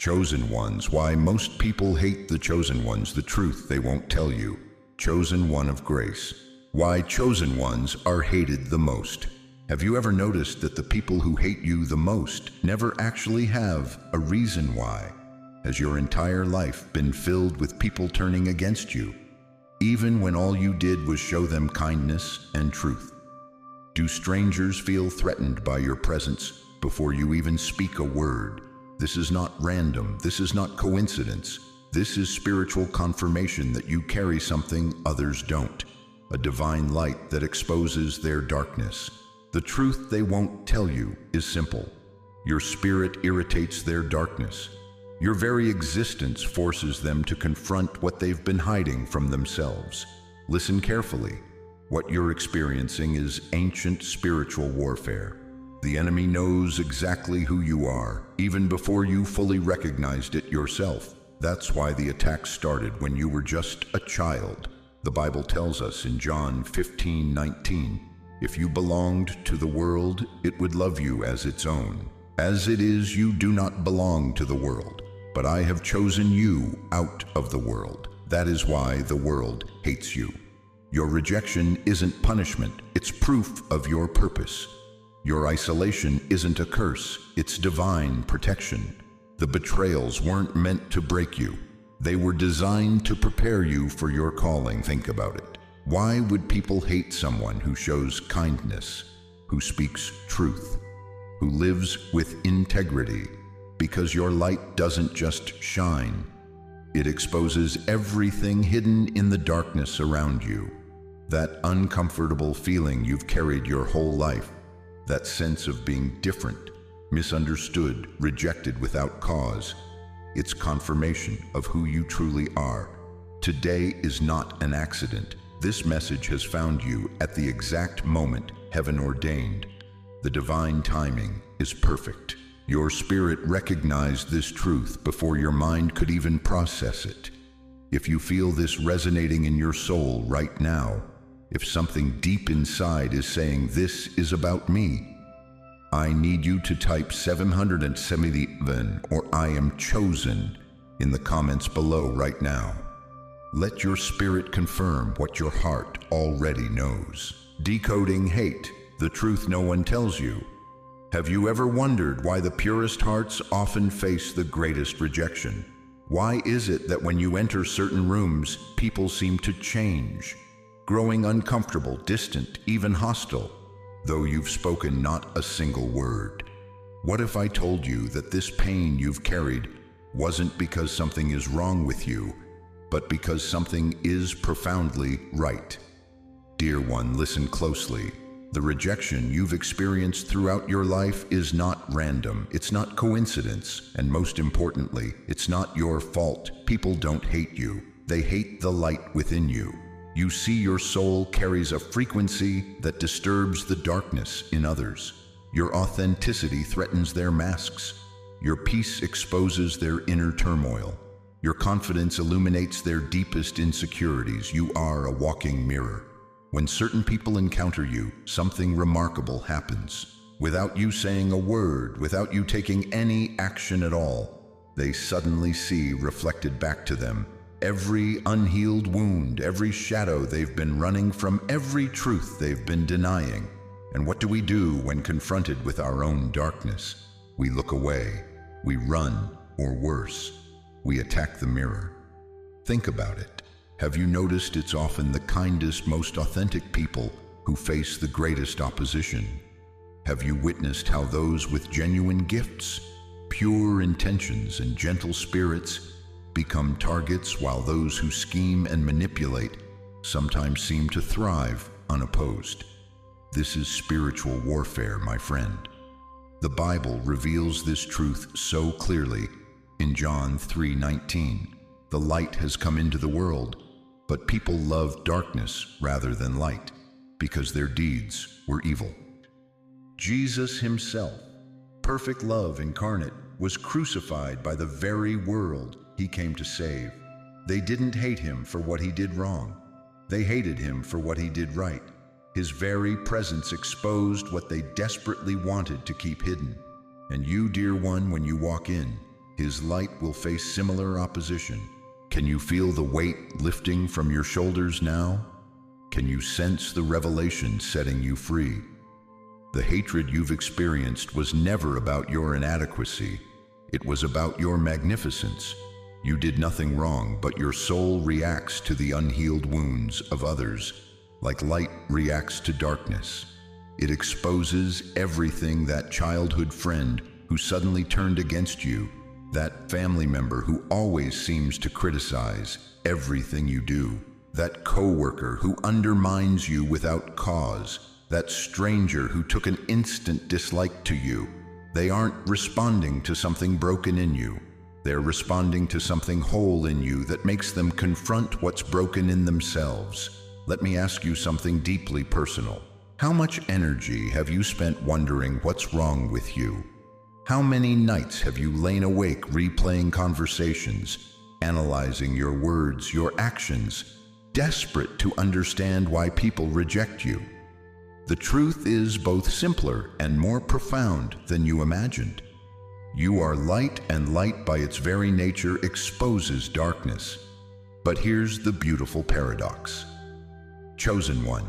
Chosen ones. Why most people hate the chosen ones. The truth they won't tell you. Chosen one of grace. Why chosen ones are hated the most. Have you ever noticed that the people who hate you the most never actually have a reason why? Has your entire life been filled with people turning against you, even when all you did was show them kindness and truth? Do strangers feel threatened by your presence before you even speak a word? This is not random. This is not coincidence. This is spiritual confirmation that you carry something others don't. A divine light that exposes their darkness. The truth they won't tell you is simple. Your spirit irritates their darkness. Your very existence forces them to confront what they've been hiding from themselves. Listen carefully. What you're experiencing is ancient spiritual warfare. The enemy knows exactly who you are, even before you fully recognized it yourself. That's why the attack started when you were just a child. The Bible tells us in John 15:19, if you belonged to the world, it would love you as its own. As it is, you do not belong to the world, but I have chosen you out of the world. That is why the world hates you. Your rejection isn't punishment, it's proof of your purpose. Your isolation isn't a curse, it's divine protection. The betrayals weren't meant to break you. They were designed to prepare you for your calling. Think about it. Why would people hate someone who shows kindness, who speaks truth, who lives with integrity? Because your light doesn't just shine. It exposes everything hidden in the darkness around you. That uncomfortable feeling you've carried your whole life. That sense of being different, misunderstood, rejected without cause. It's confirmation of who you truly are. Today is not an accident. This message has found you at the exact moment heaven ordained. The divine timing is perfect. Your spirit recognized this truth before your mind could even process it. If you feel this resonating in your soul right now, if something deep inside is saying, this is about me, I need you to type 777 or I am chosen in the comments below right now. Let your spirit confirm what your heart already knows. Decoding hate, the truth no one tells you. Have you ever wondered why the purest hearts often face the greatest rejection? Why is it that when you enter certain rooms, people seem to change? Growing uncomfortable, distant, even hostile, though you've spoken not a single word. What if I told you that this pain you've carried wasn't because something is wrong with you, but because something is profoundly right? Dear one, listen closely. The rejection you've experienced throughout your life is not random, it's not coincidence, and most importantly, it's not your fault. People don't hate you, they hate the light within you. You see, your soul carries a frequency that disturbs the darkness in others. Your authenticity threatens their masks. Your peace exposes their inner turmoil. Your confidence illuminates their deepest insecurities. You are a walking mirror. When certain people encounter you, something remarkable happens. Without you saying a word, without you taking any action at all, they suddenly see reflected back to them every unhealed wound, every shadow they've been running from, every truth they've been denying. And what do we do when confronted with our own darkness? We look away, we run, or worse, we attack the mirror. Think about it. Have you noticed it's often the kindest, most authentic people who face the greatest opposition? Have you witnessed how those with genuine gifts, pure intentions, and gentle spirits become targets, while those who scheme and manipulate sometimes seem to thrive unopposed? This is spiritual warfare, my friend. The Bible reveals this truth so clearly in John 3:19. The light has come into the world, but people loved darkness rather than light, because their deeds were evil. Jesus himself, perfect love incarnate, was crucified by the very world he came to save. They didn't hate him for what he did wrong. They hated him for what he did right. His very presence exposed what they desperately wanted to keep hidden. And you, dear one, when you walk in, his light will face similar opposition. Can you feel the weight lifting from your shoulders now? Can you sense the revelation setting you free? The hatred you've experienced was never about your inadequacy. It was about your magnificence. You did nothing wrong, but your soul reacts to the unhealed wounds of others, like light reacts to darkness. It exposes everything. That childhood friend who suddenly turned against you, that family member who always seems to criticize everything you do, that coworker who undermines you without cause, that stranger who took an instant dislike to you. They aren't responding to something broken in you. They're responding to something whole in you that makes them confront what's broken in themselves. Let me ask you something deeply personal. How much energy have you spent wondering what's wrong with you? How many nights have you lain awake replaying conversations, analyzing your words, your actions, desperate to understand why people reject you? The truth is both simpler and more profound than you imagined. You are light, and light by its very nature exposes darkness. But here's the beautiful paradox. Chosen one.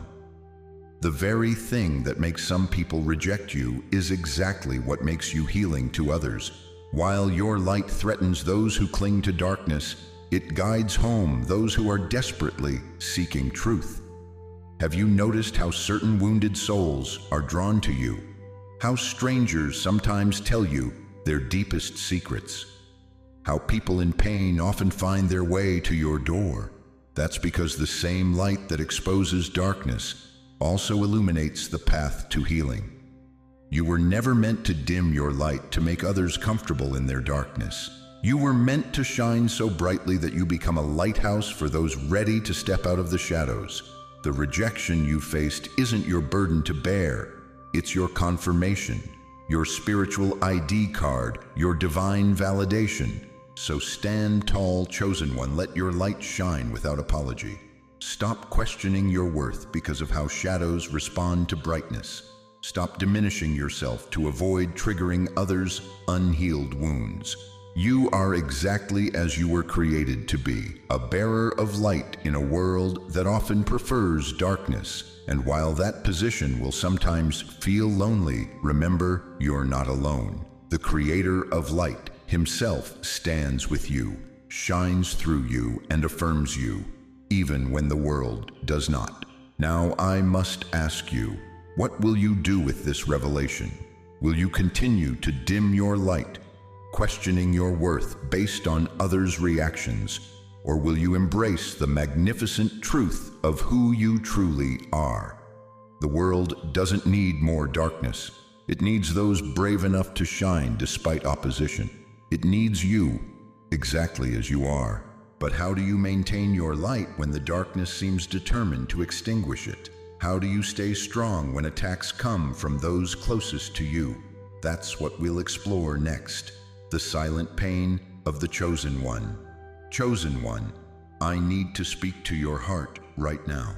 The very thing that makes some people reject you is exactly what makes you healing to others. While your light threatens those who cling to darkness, it guides home those who are desperately seeking truth. Have you noticed how certain wounded souls are drawn to you? How strangers sometimes tell you their deepest secrets? How people in pain often find their way to your door? That's because the same light that exposes darkness also illuminates the path to healing. You were never meant to dim your light to make others comfortable in their darkness. You were meant to shine so brightly that you become a lighthouse for those ready to step out of the shadows. The rejection you faced isn't your burden to bear. It's your confirmation, your spiritual ID card, your divine validation. So stand tall, chosen one. Let your light shine without apology. Stop questioning your worth because of how shadows respond to brightness. Stop diminishing yourself to avoid triggering others' unhealed wounds. You are exactly as you were created to be, a bearer of light in a world that often prefers darkness. And while that position will sometimes feel lonely, remember, you're not alone. The Creator of light himself stands with you, shines through you, and affirms you, even when the world does not. Now I must ask you, what will you do with this revelation? Will you continue to dim your light, questioning your worth based on others' reactions, or will you embrace the magnificent truth of who you truly are? The world doesn't need more darkness. It needs those brave enough to shine despite opposition. It needs you, exactly as you are. But how do you maintain your light when the darkness seems determined to extinguish it? How do you stay strong when attacks come from those closest to you? That's what we'll explore next. The silent pain of the chosen one. Chosen one, I need to speak to your heart right now.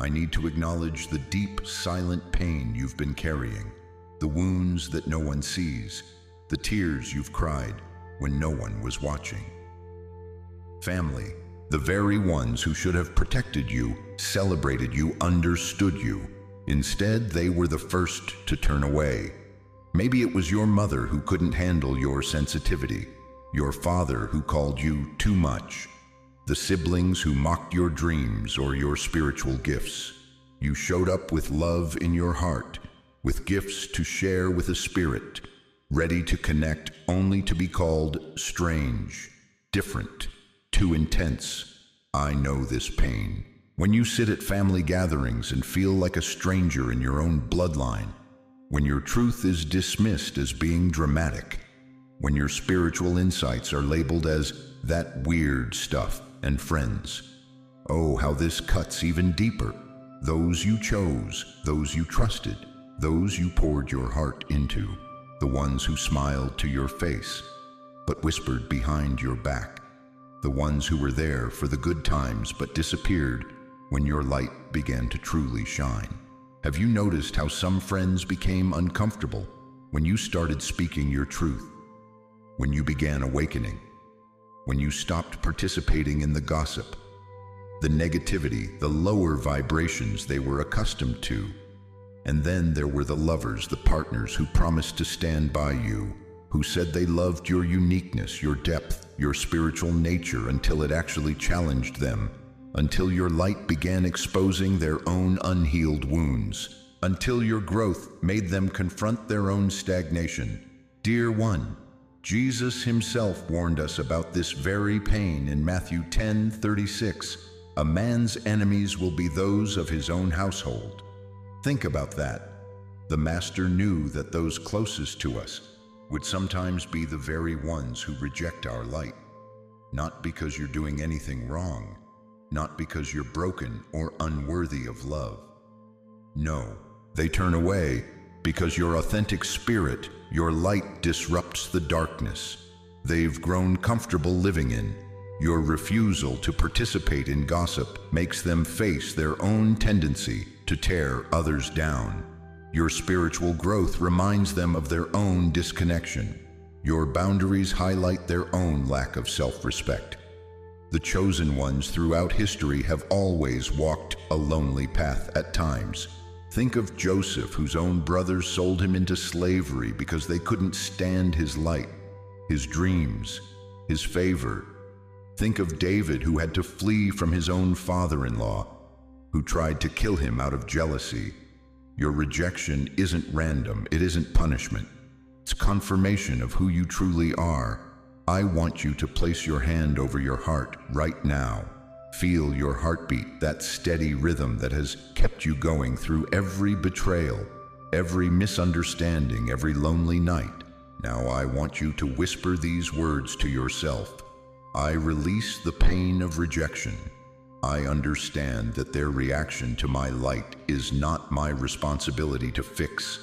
I need to acknowledge the deep, silent pain you've been carrying, the wounds that no one sees, the tears you've cried when no one was watching. Family, the very ones who should have protected you, celebrated you, understood you. Instead, they were the first to turn away. Maybe it was your mother who couldn't handle your sensitivity, your father who called you too much, the siblings who mocked your dreams or your spiritual gifts. You showed up with love in your heart, with gifts to share with a spirit, ready to connect only to be called strange, different, too intense. I know this pain. When you sit at family gatherings and feel like a stranger in your own bloodline, when your truth is dismissed as being dramatic, when your spiritual insights are labeled as that weird stuff and friends. Oh, how this cuts even deeper. Those you chose, those you trusted, those you poured your heart into, the ones who smiled to your face, but whispered behind your back, the ones who were there for the good times but disappeared when your light began to truly shine. Have you noticed how some friends became uncomfortable when you started speaking your truth? when you began awakening, when you stopped participating in the gossip, the negativity, the lower vibrations they were accustomed to. And then there were the lovers, the partners who promised to stand by you, who said they loved your uniqueness, your depth, your spiritual nature until it actually challenged them, until your light began exposing their own unhealed wounds, until your growth made them confront their own stagnation. Dear one, Jesus himself warned us about this very pain in Matthew 10:36. A man's enemies will be those of his own household. Think about that. The Master knew that those closest to us would sometimes be the very ones who reject our light. Not because you're doing anything wrong, not because you're broken or unworthy of love. No, they turn away because your authentic spirit, your light, disrupts the darkness they've grown comfortable living in. Your refusal to participate in gossip makes them face their own tendency to tear others down. Your spiritual growth reminds them of their own disconnection. Your boundaries highlight their own lack of self-respect. The chosen ones throughout history have always walked a lonely path at times. Think of Joseph, whose own brothers sold him into slavery because they couldn't stand his light, his dreams, his favor. Think of David, who had to flee from his own father-in-law, who tried to kill him out of jealousy. Your rejection isn't random, it isn't punishment. It's confirmation of who you truly are. I want you to place your hand over your heart right now. Feel your heartbeat, that steady rhythm that has kept you going through every betrayal, every misunderstanding, every lonely night. Now I want you to whisper these words to yourself. I release the pain of rejection. I understand that their reaction to my light is not my responsibility to fix.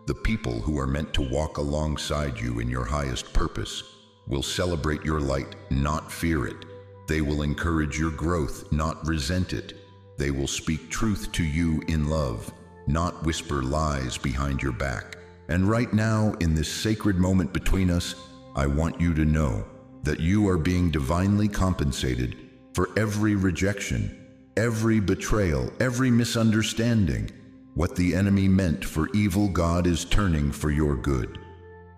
The people who are meant to walk alongside you in your highest purpose will celebrate your light, not fear it. They will encourage your growth, not resent it. They will speak truth to you in love, not whisper lies behind your back. And right now, in this sacred moment between us, I want you to know that you are being divinely compensated for every rejection, every betrayal, every misunderstanding. What the enemy meant for evil, God is turning for your good.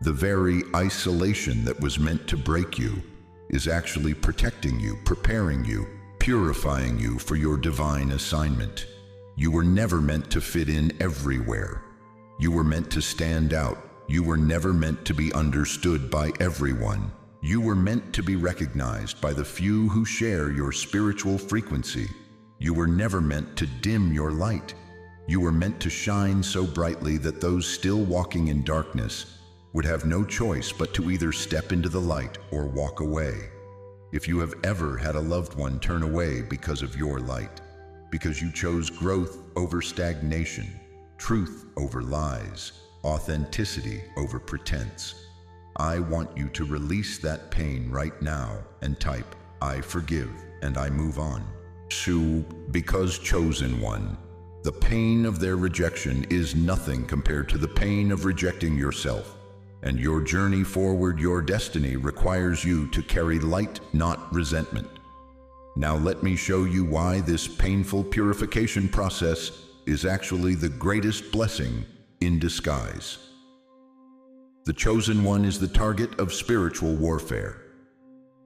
The very isolation that was meant to break you is actually protecting you, preparing you, purifying you for your divine assignment. You were never meant to fit in everywhere. You were meant to stand out. You were never meant to be understood by everyone. You were meant to be recognized by the few who share your spiritual frequency. You were never meant to dim your light. You were meant to shine so brightly that those still walking in darkness would have no choice but to either step into the light or walk away. If you have ever had a loved one turn away because of your light, because you chose growth over stagnation, truth over lies, authenticity over pretense, I want you to release that pain right now and type, I forgive and I move on. Because chosen one, the pain of their rejection is nothing compared to the pain of rejecting yourself. And your journey forward, your destiny, requires you to carry light, not resentment. Now let me show you why this painful purification process is actually the greatest blessing in disguise. The chosen one is the target of spiritual warfare.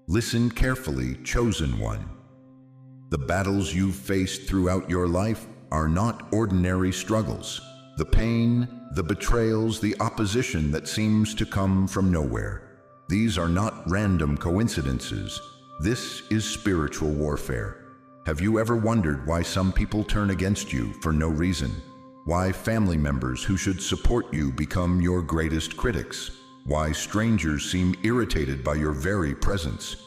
Listen carefully, chosen one. The battles you've faced throughout your life are not ordinary struggles. The pain, the betrayals, the opposition that seems to come from nowhere. These are not random coincidences. This is spiritual warfare. Have you ever wondered why some people turn against you for no reason? Why family members who should support you become your greatest critics? Why strangers seem irritated by your very presence?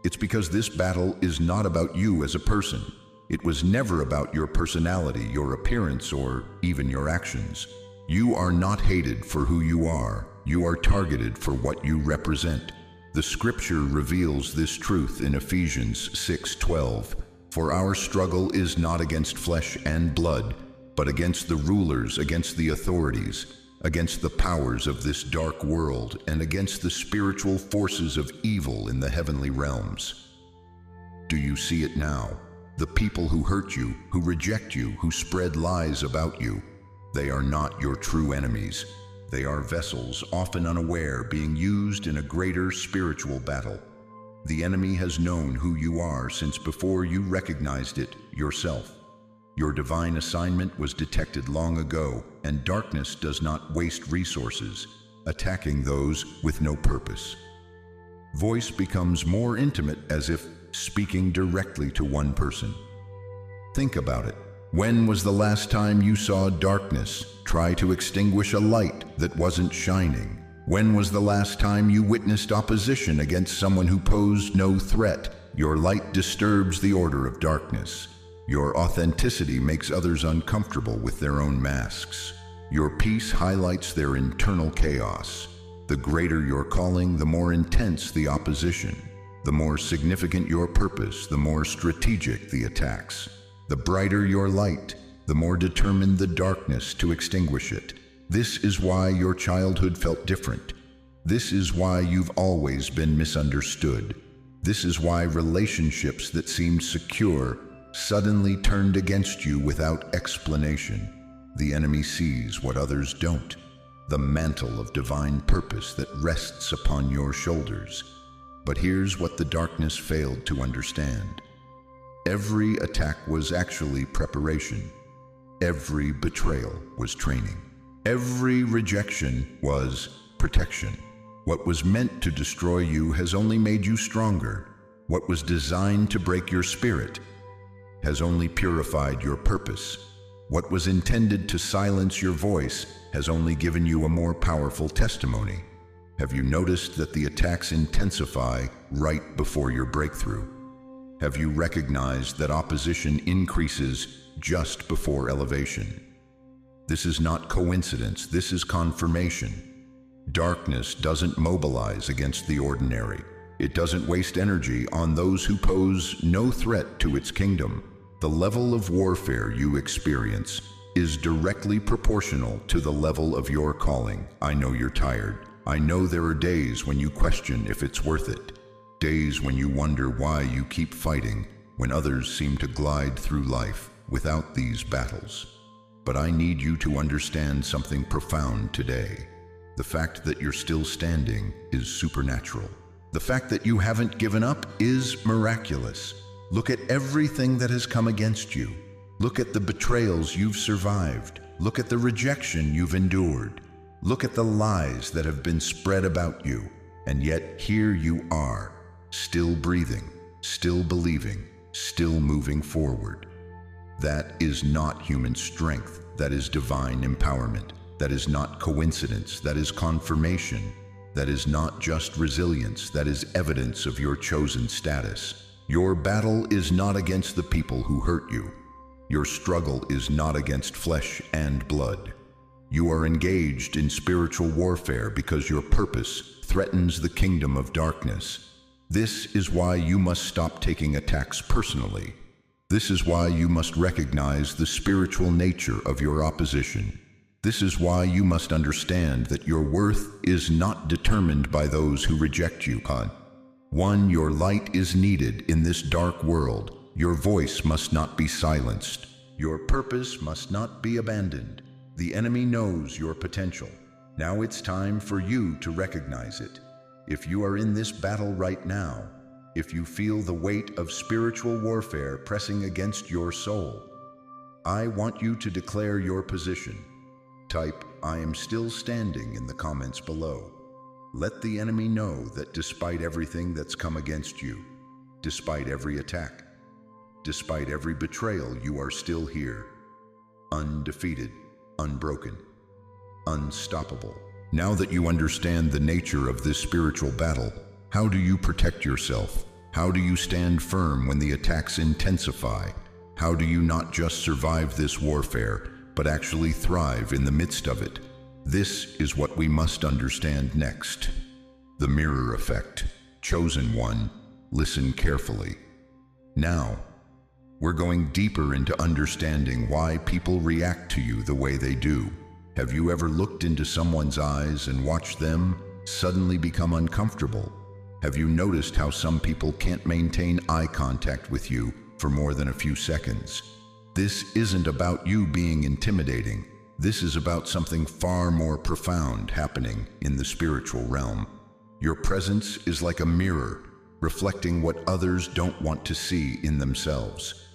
It's because this battle is not about you as a person. It was never about your personality, your appearance, or even your actions. You are not hated for who you are. You are targeted for what you represent. The scripture reveals this truth in Ephesians 6:12. For our struggle is not against flesh and blood, but against the rulers, against the authorities, against the powers of this dark world, and against the spiritual forces of evil in the heavenly realms. Do you see it now? The people who hurt you, who reject you, who spread lies about you, they are not your true enemies. They are vessels, often unaware, being used in a greater spiritual battle. The enemy has known who you are since before you recognized it yourself. Your divine assignment was detected long ago, and darkness does not waste resources, attacking those with no purpose. Voice becomes more intimate, as if speaking directly to one person. Think about it. When was the last time you saw darkness try to extinguish a light that wasn't shining? When was the last time you witnessed opposition against someone who posed no threat? Your light disturbs the order of darkness. Your authenticity makes others uncomfortable with their own masks. Your peace highlights their internal chaos. The greater your calling, the more intense the opposition. The more significant your purpose, the more strategic the attacks. The brighter your light, the more determined the darkness to extinguish it. This is why your childhood felt different. This is why you've always been misunderstood. This is why relationships that seemed secure suddenly turned against you without explanation. The enemy sees what others don't, the mantle of divine purpose that rests upon your shoulders. But here's what the darkness failed to understand. Every attack was actually preparation. Every betrayal was training. Every rejection was protection. What was meant to destroy you has only made you stronger. What was designed to break your spirit has only purified your purpose. What was intended to silence your voice has only given you a more powerful testimony. Have you noticed that the attacks intensify right before your breakthrough? Have you recognized that opposition increases just before elevation? This is not coincidence, this is confirmation. Darkness doesn't mobilize against the ordinary. It doesn't waste energy on those who pose no threat to its kingdom. The level of warfare you experience is directly proportional to the level of your calling. I know you're tired. I know there are days when you question if it's worth it. Days when you wonder why you keep fighting when others seem to glide through life without these battles. But I need you to understand something profound today. The fact that you're still standing is supernatural. The fact that you haven't given up is miraculous. Look at everything that has come against you. Look at the betrayals you've survived. Look at the rejection you've endured. Look at the lies that have been spread about you. And yet here you are, still breathing, still believing, still moving forward. That is not human strength. That is divine empowerment. That is not coincidence. That is confirmation. That is not just resilience. That is evidence of your chosen status. Your battle is not against the people who hurt you. Your struggle is not against flesh and blood. You are engaged in spiritual warfare because your purpose threatens the kingdom of darkness. This is why you must stop taking attacks personally. This is why you must recognize the spiritual nature of your opposition. This is why you must understand that your worth is not determined by those who reject you. One, your light is needed in this dark world. Your voice must not be silenced. Your purpose must not be abandoned. The enemy knows your potential. Now it's time for you to recognize it. If you are in this battle right now, if you feel the weight of spiritual warfare pressing against your soul, I want you to declare your position. Type, "I am still standing" in the comments below. Let the enemy know that despite everything that's come against you, despite every attack, despite every betrayal, you are still here, undefeated, unbroken, unstoppable. Now that you understand the nature of this spiritual battle, how do you protect yourself? How do you stand firm when the attacks intensify? How do you not just survive this warfare, but actually thrive in the midst of it? This is what we must understand next. The mirror effect. Chosen one, listen carefully. Now, we're going deeper into understanding why people react to you the way they do. Have you ever looked into someone's eyes and watched them suddenly become uncomfortable? Have you noticed how some people can't maintain eye contact with you for more than a few seconds? This isn't about you being intimidating. This is about something far more profound happening in the spiritual realm. Your presence is like a mirror, reflecting what others don't want to see in themselves.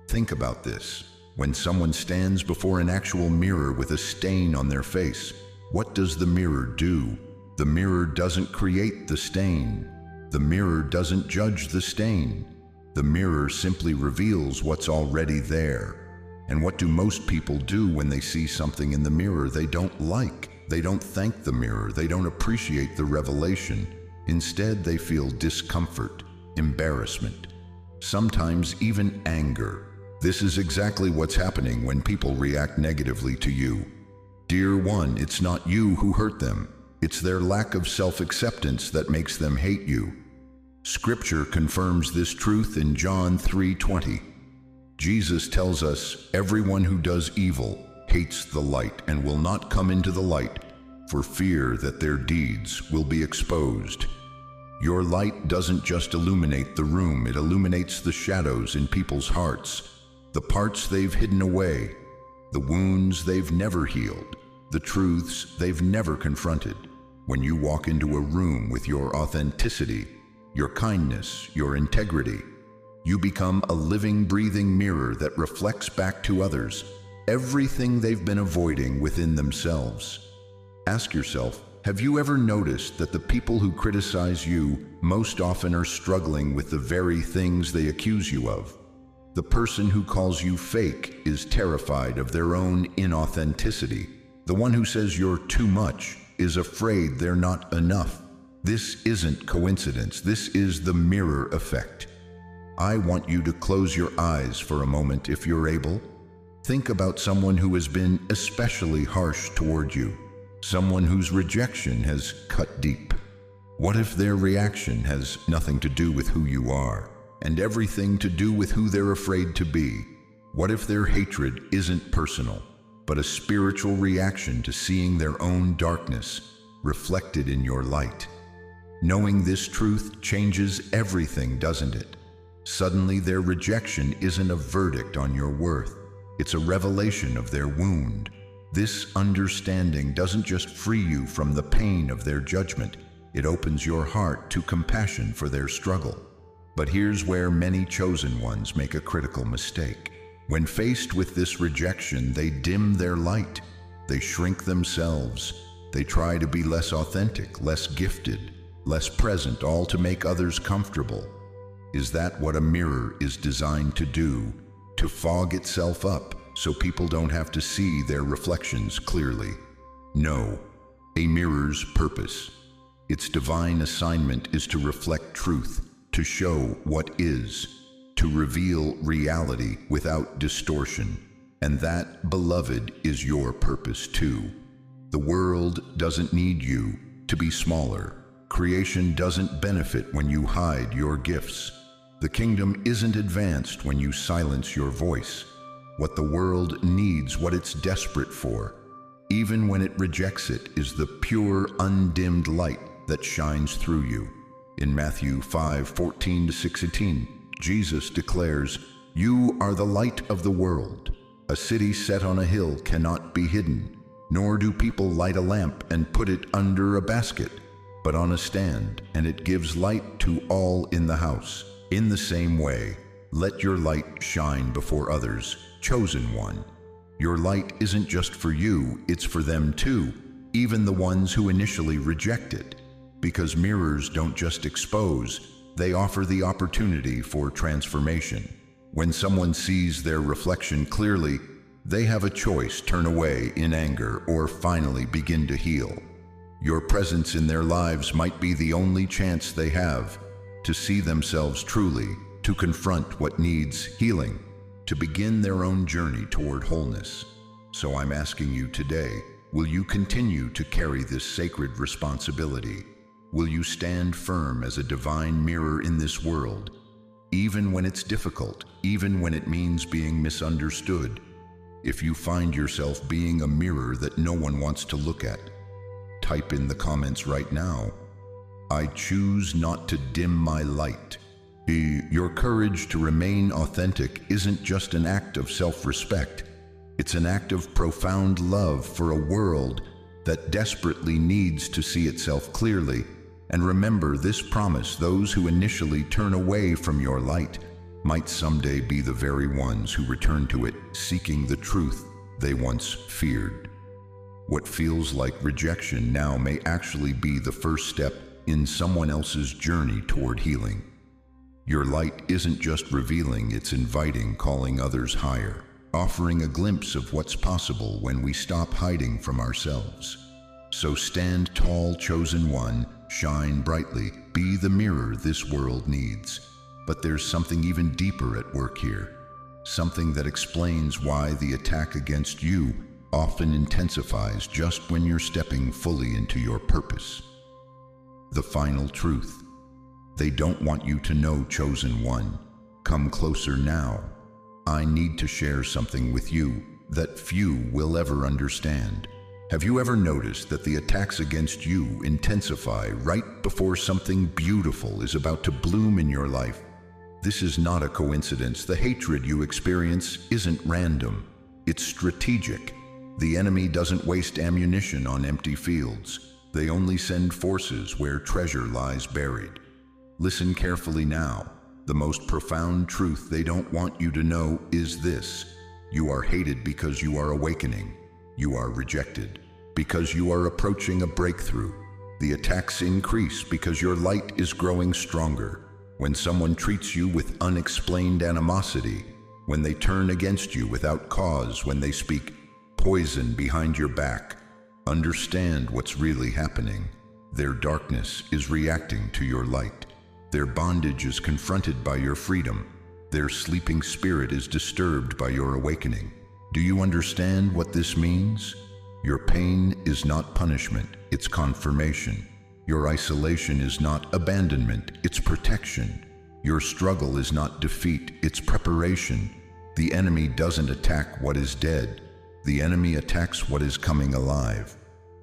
Think about this. When someone stands before an actual mirror with a stain on their face, what does the mirror do? The mirror doesn't create the stain. The mirror doesn't judge the stain. The mirror simply reveals what's already there. And what do most people do when they see something in the mirror they don't like? They don't thank the mirror. They don't appreciate the revelation. Instead, they feel discomfort, embarrassment, sometimes even anger. This is exactly what's happening when people react negatively to you. Dear one, it's not you who hurt them. It's their lack of self-acceptance that makes them hate you. Scripture confirms this truth in John 3:20. Jesus tells us, everyone who does evil hates the light and will not come into the light for fear that their deeds will be exposed. Your light doesn't just illuminate the room, it illuminates the shadows in people's hearts, the parts they've hidden away, the wounds they've never healed, the truths they've never confronted. When you walk into a room with your authenticity, your kindness, your integrity, you become a living, breathing mirror that reflects back to others everything they've been avoiding within themselves. Ask yourself, have you ever noticed that the people who criticize you most often are struggling with the very things they accuse you of? The person who calls you fake is terrified of their own inauthenticity. The one who says you're too much is afraid they're not enough. This isn't coincidence. This is the mirror effect. I want you to close your eyes for a moment if you're able. Think about someone who has been especially harsh toward you, someone whose rejection has cut deep. What if their reaction has nothing to do with who you are and everything to do with who they're afraid to be? What if their hatred isn't personal, but a spiritual reaction to seeing their own darkness reflected in your light? Knowing this truth changes everything, doesn't it? Suddenly, their rejection isn't a verdict on your worth. It's a revelation of their wound. This understanding doesn't just free you from the pain of their judgment. It opens your heart to compassion for their struggle. But here's where many chosen ones make a critical mistake. When faced with this rejection, they dim their light. They shrink themselves. They try to be less authentic, less gifted, less present, all to make others comfortable. Is that what a mirror is designed to do? To fog itself up so people don't have to see their reflections clearly? No. A mirror's purpose, its divine assignment, is to reflect truth, to show what is, to reveal reality without distortion. And that, beloved, is your purpose too. The world doesn't need you to be smaller. Creation doesn't benefit when you hide your gifts. The kingdom isn't advanced when you silence your voice. What the world needs, what it's desperate for, even when it rejects it, is the pure, undimmed light that shines through you. In Matthew 5:14-16, Jesus declares, "You are the light of the world. A city set on a hill cannot be hidden, nor do people light a lamp and put it under a basket, but on a stand, and it gives light to all in the house. In the same way, let your light shine before others, chosen one." Your light isn't just for you, it's for them too, even the ones who initially reject it. Because mirrors don't just expose, they offer the opportunity for transformation. When someone sees their reflection clearly, they have a choice: turn away in anger or finally begin to heal. Your presence in their lives might be the only chance they have to see themselves truly, to confront what needs healing, to begin their own journey toward wholeness. So I'm asking you today, will you continue to carry this sacred responsibility? Will you stand firm as a divine mirror in this world, even when it's difficult, even when it means being misunderstood, If you find yourself being a mirror that no one wants to look at, type in the comments right now, "I choose not to dim my light." Your courage to remain authentic isn't just an act of self-respect. It's an act of profound love for a world that desperately needs to see itself clearly. And remember this promise: those who initially turn away from your light might someday be the very ones who return to it, seeking the truth they once feared. What feels like rejection now may actually be the first step in someone else's journey toward healing. Your light isn't just revealing, it's inviting, calling others higher, offering a glimpse of what's possible when we stop hiding from ourselves. So stand tall, chosen one, shine brightly, be the mirror this world needs. But there's something even deeper at work here, something that explains why the attack against you often intensifies just when you're stepping fully into your purpose. The final truth. They don't want you to know, chosen one. Come closer now. I need to share something with you that few will ever understand. Have you ever noticed that the attacks against you intensify right before something beautiful is about to bloom in your life? This is not a coincidence. The hatred you experience isn't random. It's strategic. The enemy doesn't waste ammunition on empty fields. They only send forces where treasure lies buried. Listen carefully now. The most profound truth they don't want you to know is this: you are hated because you are awakening. You are rejected because you are approaching a breakthrough. The attacks increase because your light is growing stronger. When someone treats you with unexplained animosity, when they turn against you without cause, when they speak poison behind your back, understand what's really happening. Their darkness is reacting to your light. Their bondage is confronted by your freedom. Their sleeping spirit is disturbed by your awakening. Do you understand what this means? Your pain is not punishment, it's confirmation. Your isolation is not abandonment, it's protection. Your struggle is not defeat, it's preparation. The enemy doesn't attack what is dead. The enemy attacks what is coming alive.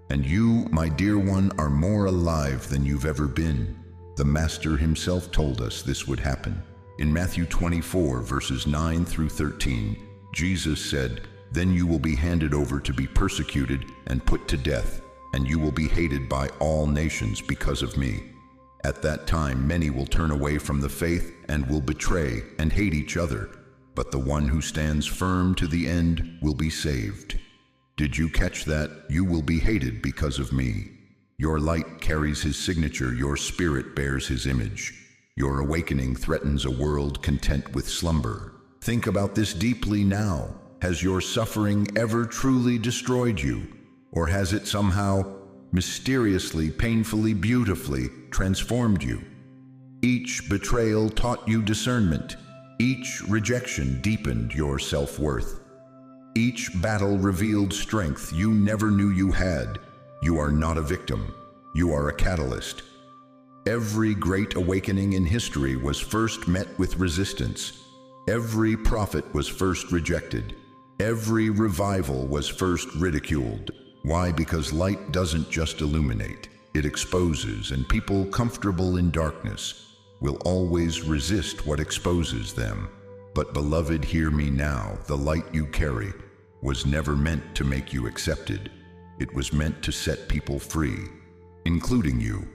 And you, my dear one, are more alive than you've ever been. The Master himself told us this would happen. In Matthew 24, verses 9 through 13, Jesus said, "Then you will be handed over to be persecuted and put to death, and you will be hated by all nations because of me. At that time many will turn away from the faith and will betray and hate each other, but the one who stands firm to the end will be saved." Did you catch that? You will be hated because of me. Your light carries his signature, your spirit bears his image. Your awakening threatens a world content with slumber. Think about this deeply now. Has your suffering ever truly destroyed you? Or has it somehow, mysteriously, painfully, beautifully transformed you? Each betrayal taught you discernment. Each rejection deepened your self-worth. Each battle revealed strength you never knew you had. You are not a victim. You are a catalyst. Every great awakening in history was first met with resistance. Every prophet was first rejected. Every revival was first ridiculed. Why? Because light doesn't just illuminate, it exposes, and people comfortable in darkness will always resist what exposes them. But beloved, hear me now. The light you carry was never meant to make you accepted. It was meant to set people free, including you.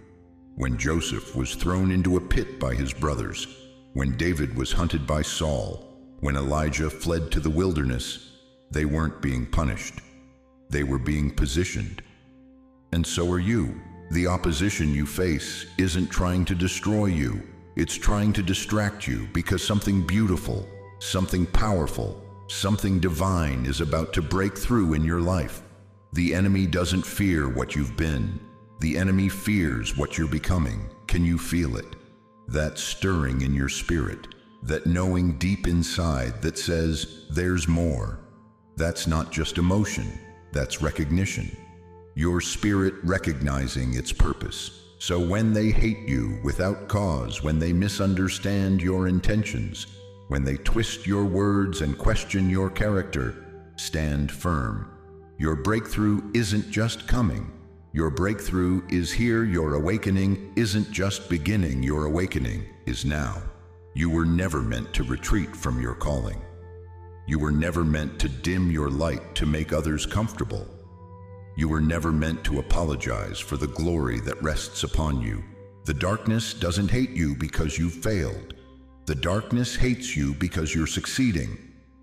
When Joseph was thrown into a pit by his brothers, when David was hunted by Saul, when Elijah fled to the wilderness, they weren't being punished. They were being positioned. And so are you. The opposition you face isn't trying to destroy you. It's trying to distract you because something beautiful, something powerful, something divine is about to break through in your life. The enemy doesn't fear what you've been. The enemy fears what you're becoming. Can you feel it? That stirring in your spirit, that knowing deep inside that says, there's more. That's not just emotion, that's recognition. Your spirit recognizing its purpose. So when they hate you without cause, when they misunderstand your intentions, when they twist your words and question your character, Stand firm. Your breakthrough isn't just coming. Your breakthrough is here. Your awakening isn't just beginning. Your awakening is now. You were never meant to retreat from your calling. You were never meant to dim your light to make others comfortable. You were never meant to apologize for the glory that rests upon you. The darkness doesn't hate you because you failed. The darkness hates you because you're succeeding.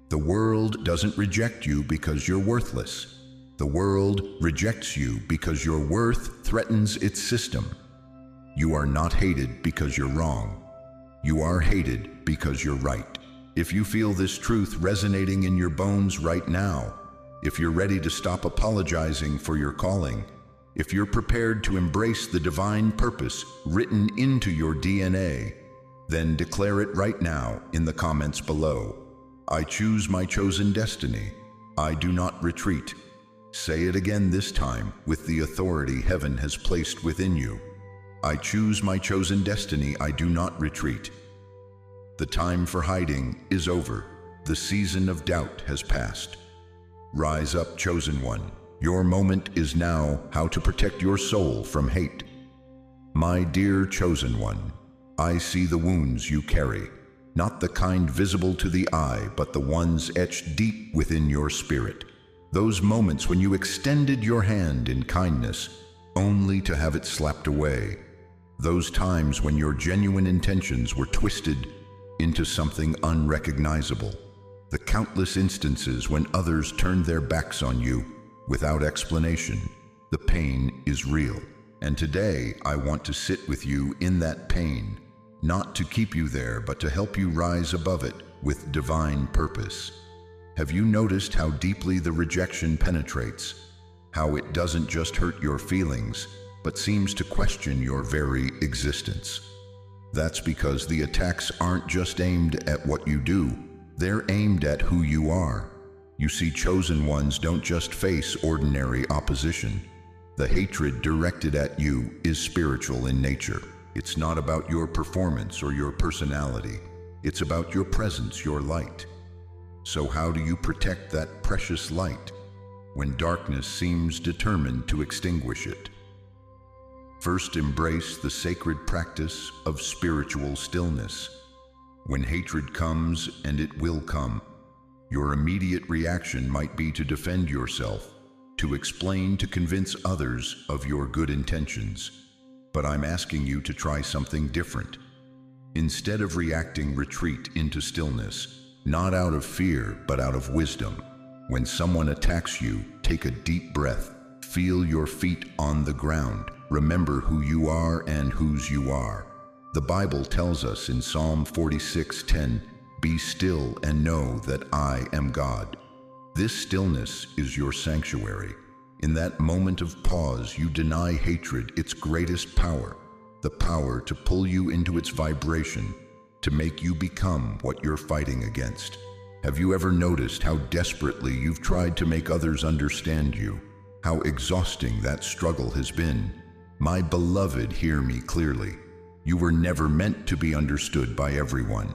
The world doesn't reject you because you're worthless. The world rejects you because your worth threatens its system. You are not hated because you're wrong. You are hated because you're right. If you feel this truth resonating in your bones right now, if you're ready to stop apologizing for your calling, if you're prepared to embrace the divine purpose written into your DNA, then declare it right now in the comments below. I choose my chosen destiny. I do not retreat. Say it again this time with the authority heaven has placed within you. I choose my chosen destiny. I do not retreat. The time for hiding is over. The season of doubt has passed. Rise up, chosen one. Your moment is now. How to protect your soul from hate. My dear chosen one, I see the wounds you carry, not the kind visible to the eye, but the ones etched deep within your spirit. Those moments when you extended your hand in kindness, only to have it slapped away. Those times when your genuine intentions were twisted into something unrecognizable. The countless instances when others turned their backs on you without explanation. The pain is real. And today I want to sit with you in that pain, not to keep you there, but to help you rise above it with divine purpose. Have you noticed how deeply the rejection penetrates? How it doesn't just hurt your feelings, but seems to question your very existence? That's because the attacks aren't just aimed at what you do, they're aimed at who you are. You see, chosen ones don't just face ordinary opposition. The hatred directed at you is spiritual in nature. It's not about your performance or your personality. It's about your presence, your light. So how do you protect that precious light when darkness seems determined to extinguish it? First, embrace the sacred practice of spiritual stillness. When hatred comes, and it will come, your immediate reaction might be to defend yourself, to explain, to convince others of your good intentions. But I'm asking you to try something different. Instead of reacting, retreat into stillness, not out of fear, but out of wisdom. When someone attacks you, take a deep breath. Feel your feet on the ground. Remember who you are and whose you are. The Bible tells us in Psalm 46:10, "Be still and know that I am God." This stillness is your sanctuary. In that moment of pause, you deny hatred its greatest power, the power to pull you into its vibration, to make you become what you're fighting against. Have you ever noticed how desperately you've tried to make others understand you? How exhausting that struggle has been? My beloved, hear me clearly. You were never meant to be understood by everyone.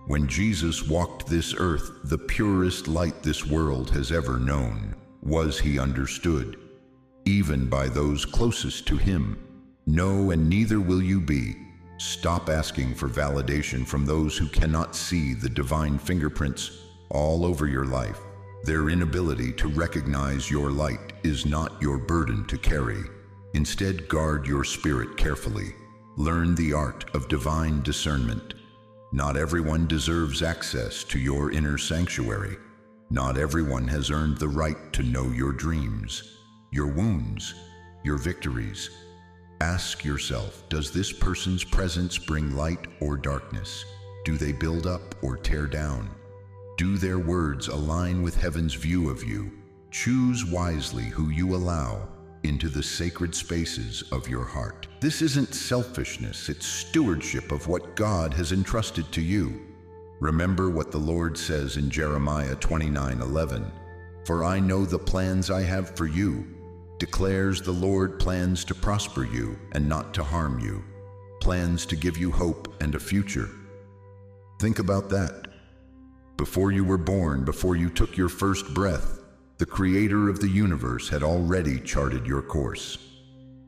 When Jesus walked this earth, the purest light this world has ever known, was he understood, even by those closest to him. No, and neither will you be. Stop asking for validation from those who cannot see the divine fingerprints all over your life. Their inability to recognize your light is not your burden to carry. Instead, guard your spirit carefully. Learn the art of divine discernment. Not everyone deserves access to your inner sanctuary. Not everyone has earned the right to know your dreams, your wounds, your victories. Ask yourself, does this person's presence bring light or darkness? Do they build up or tear down? Do their words align with heaven's view of you? Choose wisely who you allow into the sacred spaces of your heart. This isn't selfishness, it's stewardship of what God has entrusted to you. Remember what the Lord says in Jeremiah 29:11, "For I know the plans I have for you, declares the Lord, plans to prosper you and not to harm you, plans to give you hope and a future." Think about that. Before you were born, before you took your first breath, The creator of the universe had already charted your course,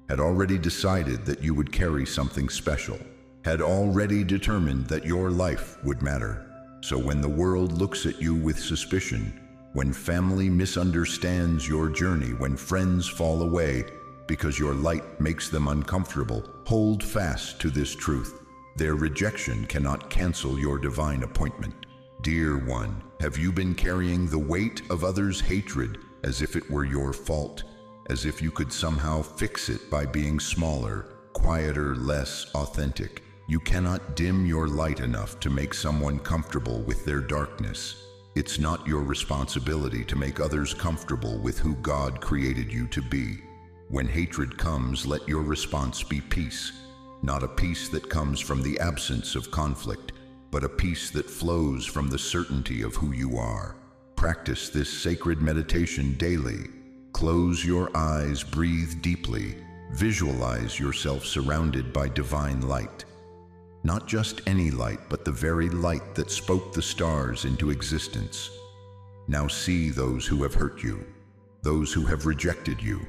had already decided that you would carry something special, had already determined that your life would matter. So when the world looks at you with suspicion, when family misunderstands your journey, when friends fall away because your light makes them uncomfortable, hold fast to this truth. Their rejection cannot cancel your divine appointment. Dear one, have you been carrying the weight of others' hatred as if it were your fault, as if you could somehow fix it by being smaller, quieter, less authentic? You cannot dim your light enough to make someone comfortable with their darkness. It's not your responsibility to make others comfortable with who God created you to be. When hatred comes, let your response be peace, not a peace that comes from the absence of conflict, but a peace that flows from the certainty of who you are. Practice this sacred meditation daily. Close your eyes, breathe deeply, visualize yourself surrounded by divine light. Not just any light, but the very light that spoke the stars into existence. Now see those who have hurt you, those who have rejected you,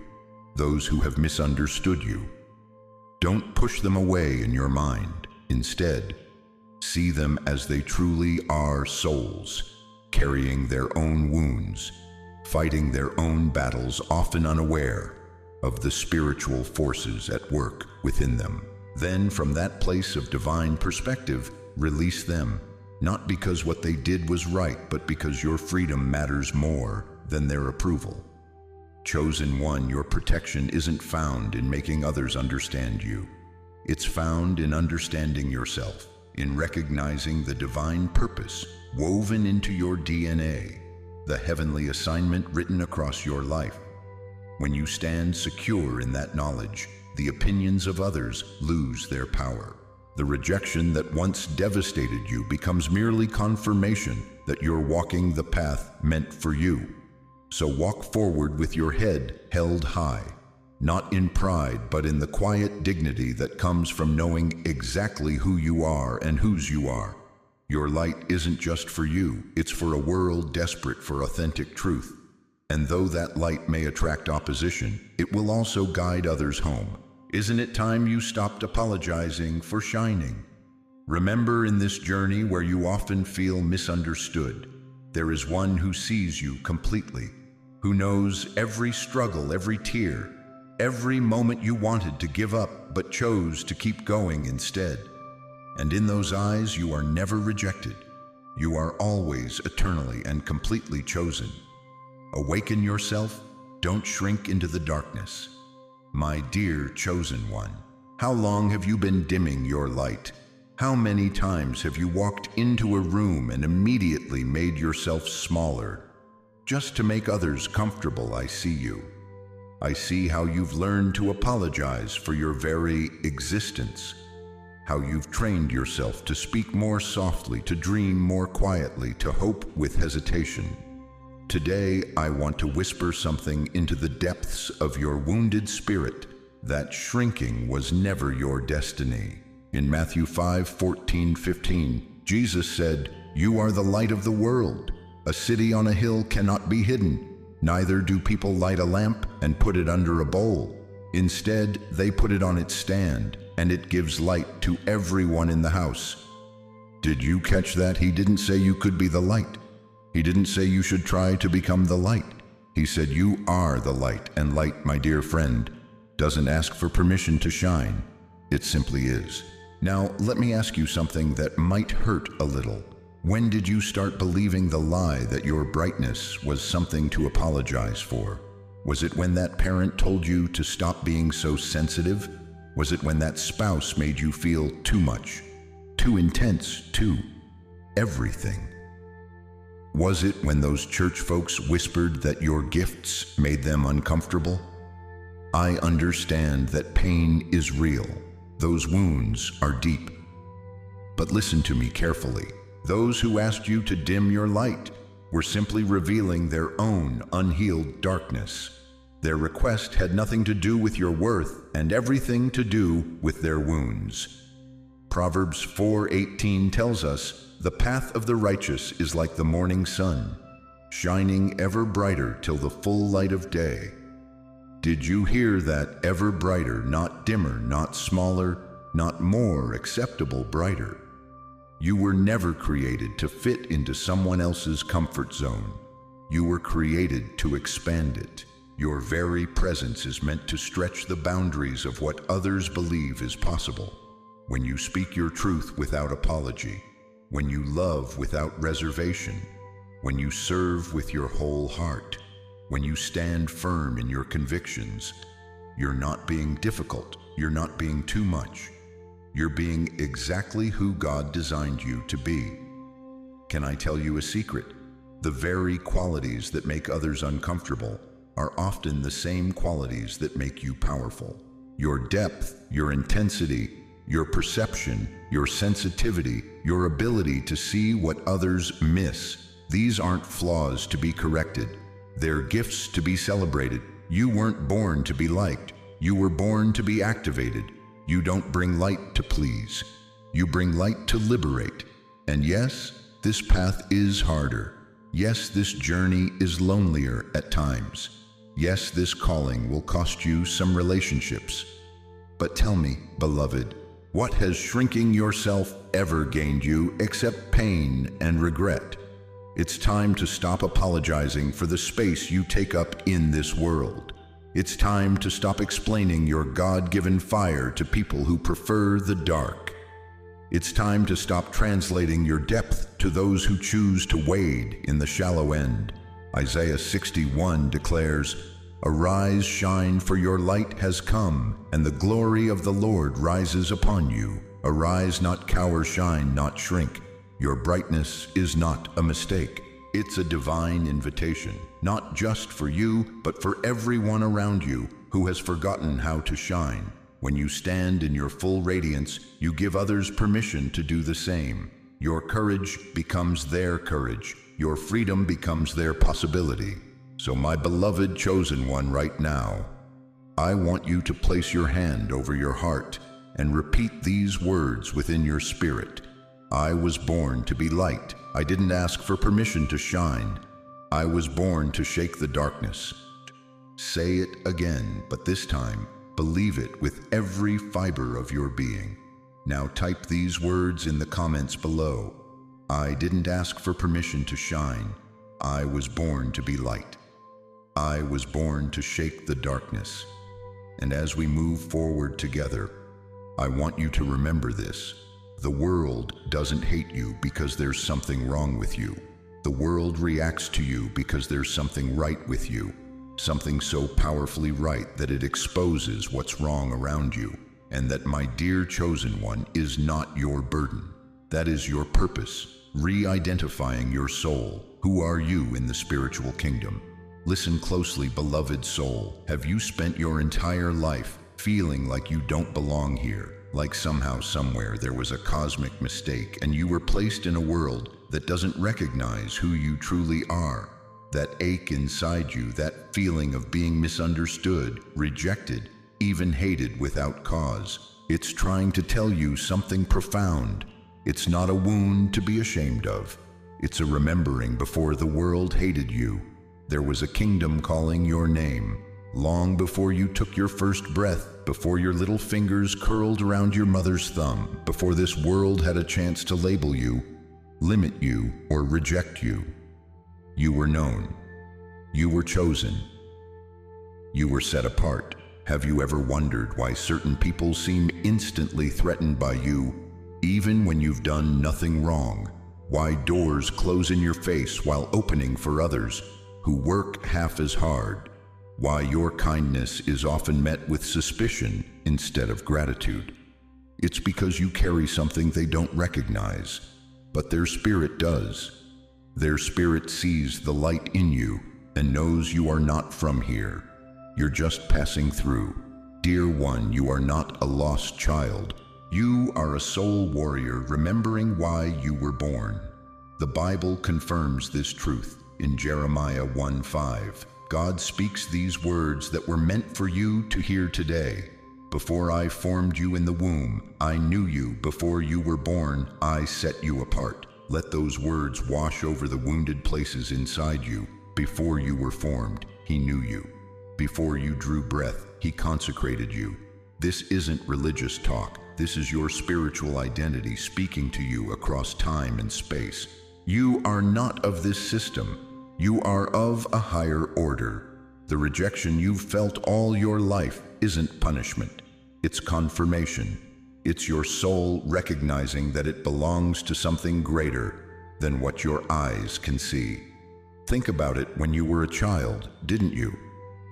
those who have misunderstood you. Don't push them away in your mind. Instead, see them as they truly are: souls, carrying their own wounds, fighting their own battles, often unaware of the spiritual forces at work within them. Then, from that place of divine perspective, release them, not because what they did was right, but because your freedom matters more than their approval. Chosen one, your protection isn't found in making others understand you. It's found in understanding yourself, in recognizing the divine purpose woven into your DNA, the heavenly assignment written across your life. When you stand secure in that knowledge, the opinions of others lose their power. The rejection that once devastated you becomes merely confirmation that you're walking the path meant for you. So walk forward with your head held high, not in pride, but in the quiet dignity that comes from knowing exactly who you are and whose you are. Your light isn't just for you, it's for a world desperate for authentic truth. And though that light may attract opposition, it will also guide others home. Isn't it time you stopped apologizing for shining? Remember, in this journey where you often feel misunderstood, there is one who sees you completely, who knows every struggle, every tear, every moment you wanted to give up but chose to keep going instead. And in those eyes, you are never rejected. You are always eternally and completely chosen. Awaken yourself. Don't shrink into the darkness. My dear chosen one, how long have you been dimming your light? How many times have you walked into a room and immediately made yourself smaller, just to make others comfortable? I see you. I see how you've learned to apologize for your very existence, how you've trained yourself to speak more softly, to dream more quietly, to hope with hesitation. Today, I want to whisper something into the depths of your wounded spirit, that shrinking was never your destiny. In Matthew 5:14-15, Jesus said, "You are the light of the world. A city on a hill cannot be hidden. Neither do people light a lamp and put it under a bowl. Instead, they put it on its stand, and it gives light to everyone in the house." Did you catch that? He didn't say you could be the light. He didn't say you should try to become the light. He said you are the light, and light, my dear friend, doesn't ask for permission to shine. It simply is. Now, let me ask you something that might hurt a little. When did you start believing the lie that your brightness was something to apologize for? Was it when that parent told you to stop being so sensitive? Was it when that spouse made you feel too much, too intense, too everything? Was it when those church folks whispered that your gifts made them uncomfortable? I understand that pain is real. Those wounds are deep. But listen to me carefully. Those who asked you to dim your light were simply revealing their own unhealed darkness. Their request had nothing to do with your worth and everything to do with their wounds. Proverbs 4:18 tells us, "The path of the righteous is like the morning sun. shining ever brighter till the full light of day. Did you hear that? Ever brighter, not dimmer, not smaller, not more acceptable, brighter. You were never created to fit into someone else's comfort zone. You were created to expand it. Your very presence is meant to stretch the boundaries of what others believe is possible. When you speak your truth without apology, when you love without reservation, when you serve with your whole heart, when you stand firm in your convictions, you're not being difficult, you're not being too much. You're being exactly who God designed you to be. Can I tell you a secret? The very qualities that make others uncomfortable are often the same qualities that make you powerful. Your depth, your intensity, your perception, your sensitivity, your ability to see what others miss. These aren't flaws to be corrected. They're gifts to be celebrated. You weren't born to be liked. You were born to be activated. You don't bring light to please. You bring light to liberate. And yes, this path is harder. Yes, this journey is lonelier at times. Yes, this calling will cost you some relationships. But tell me, beloved, what has shrinking yourself ever gained you except pain and regret? It's time to stop apologizing for the space you take up in this world. It's time to stop explaining your God-given fire to people who prefer the dark. It's time to stop translating your depth to those who choose to wade in the shallow end. Isaiah 61 declares, "Arise, shine, for your light has come, and the glory of the Lord rises upon you. Arise, not cower, shine, not shrink. Your brightness is not a mistake." It's a divine invitation, not just for you, but for everyone around you who has forgotten how to shine. When you stand in your full radiance, you give others permission to do the same. Your courage becomes their courage. Your freedom becomes their possibility. So my beloved chosen one, right now, I want you to place your hand over your heart and repeat these words within your spirit. I was born to be light. I didn't ask for permission to shine. I was born to shake the darkness. Say it again, but this time, believe it with every fiber of your being. Now type these words in the comments below. I didn't ask for permission to shine. I was born to be light. I was born to shake the darkness. And as we move forward together, I want you to remember this. The world doesn't hate you because there's something wrong with you. The world reacts to you because there's something right with you. Something so powerfully right that it exposes what's wrong around you. And that, my dear chosen one, is not your burden. That is your purpose, re-identifying your soul. Who are you in the spiritual kingdom? Listen closely, beloved soul. Have you spent your entire life feeling like you don't belong here? Like somehow, somewhere, there was a cosmic mistake and you were placed in a world that doesn't recognize who you truly are? That ache inside you, that feeling of being misunderstood, rejected, even hated without cause. It's trying to tell you something profound. It's not a wound to be ashamed of. It's a remembering before the world hated you. There was a kingdom calling your name. Long before you took your first breath, before your little fingers curled around your mother's thumb, before this world had a chance to label you, limit you, or reject you. You were known. You were chosen. You were set apart. Have you ever wondered why certain people seem instantly threatened by you, even when you've done nothing wrong? Why doors close in your face while opening for others who work half as hard? Why your kindness is often met with suspicion instead of gratitude? It's because you carry something they don't recognize, but their spirit does. Their spirit sees the light in you and knows you are not from here. You're just passing through. Dear one, you are not a lost child. You are a soul warrior remembering why you were born. The Bible confirms this truth in Jeremiah 1:5. God speaks these words that were meant for you to hear today. Before I formed you in the womb, I knew you. Before you were born, I set you apart. Let those words wash over the wounded places inside you. Before you were formed, He knew you. Before you drew breath, He consecrated you. This isn't religious talk. This is your spiritual identity speaking to you across time and space. You are not of this system. You are of a higher order. The rejection you've felt all your life isn't punishment. It's confirmation. It's your soul recognizing that it belongs to something greater than what your eyes can see. Think about it when you were a child, didn't you?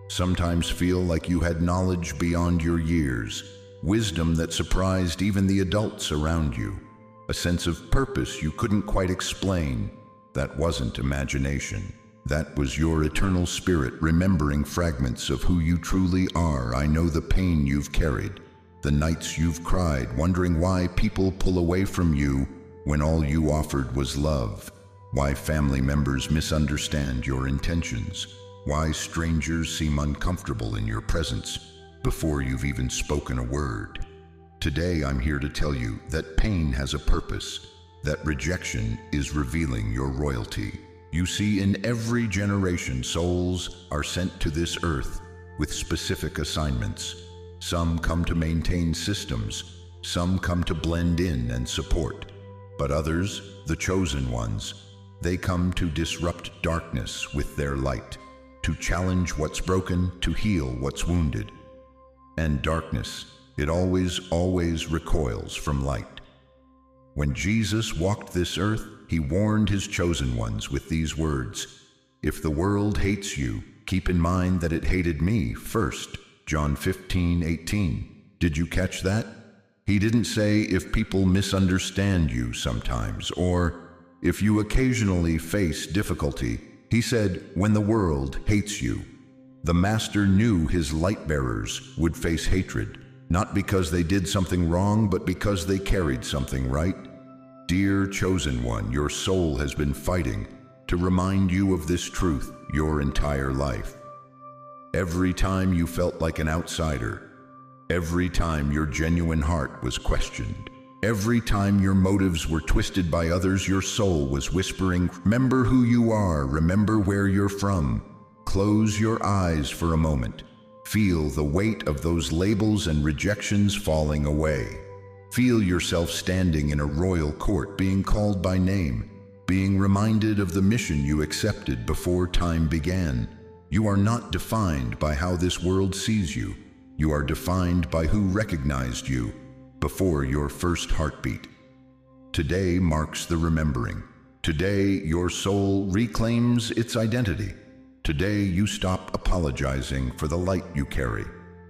Sometimes feel like you had knowledge beyond your years, wisdom that surprised even the adults around you, a sense of purpose you couldn't quite explain. That wasn't imagination. That was your eternal spirit remembering fragments of who you truly are. I know the pain you've carried, the nights you've cried, wondering why people pull away from you when all you offered was love, why family members misunderstand your intentions, why strangers seem uncomfortable in your presence before you've even spoken a word. Today I'm here to tell you that pain has a purpose, that rejection is revealing your royalty. You see, in every generation, souls are sent to this earth with specific assignments. Some come to maintain systems, some come to blend in and support, but others, the chosen ones, they come to disrupt darkness with their light, to challenge what's broken, to heal what's wounded. And darkness, it always recoils from light. When Jesus walked this earth, He warned His chosen ones with these words, "If the world hates you, keep in mind that it hated me first." John 15:18. Did you catch that? He didn't say if people misunderstand you sometimes, or if you occasionally face difficulty. He said, when the world hates you. The Master knew His light bearers would face hatred, not because they did something wrong, but because they carried something right. Dear chosen one, your soul has been fighting to remind you of this truth your entire life. Every time you felt like an outsider, every time your genuine heart was questioned, every time your motives were twisted by others, your soul was whispering, remember who you are, remember where you're from. Close your eyes for a moment. Feel the weight of those labels and rejections falling away. Feel yourself standing in a royal court, being called by name, being reminded of the mission you accepted before time began. You are not defined by how this world sees you. You are defined by who recognized you before your first heartbeat. Today marks the remembering. Today your soul reclaims its identity. Today you stop apologizing for the light you carry.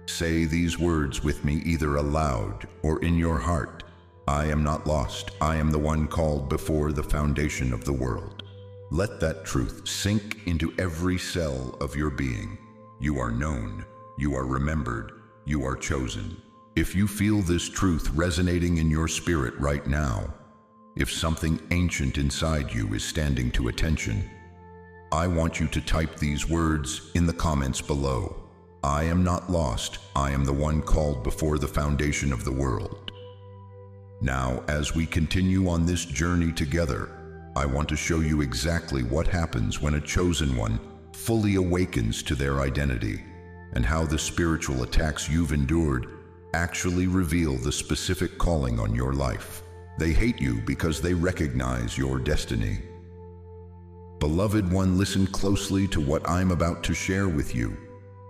Say these words with me, either aloud or in your heart. I am not lost. I am the one called before the foundation of the world. Let that truth sink into every cell of your being. You are known. You are remembered. You are chosen. If you feel this truth resonating in your spirit right now, if something ancient inside you is standing to attention, I want you to type these words in the comments below. I am not lost. I am the one called before the foundation of the world. Now, as we continue on this journey together, I want to show you exactly what happens when a chosen one fully awakens to their identity, and how the spiritual attacks you've endured actually reveal the specific calling on your life. They hate you because they recognize your destiny. Beloved one, listen closely to what I'm about to share with you.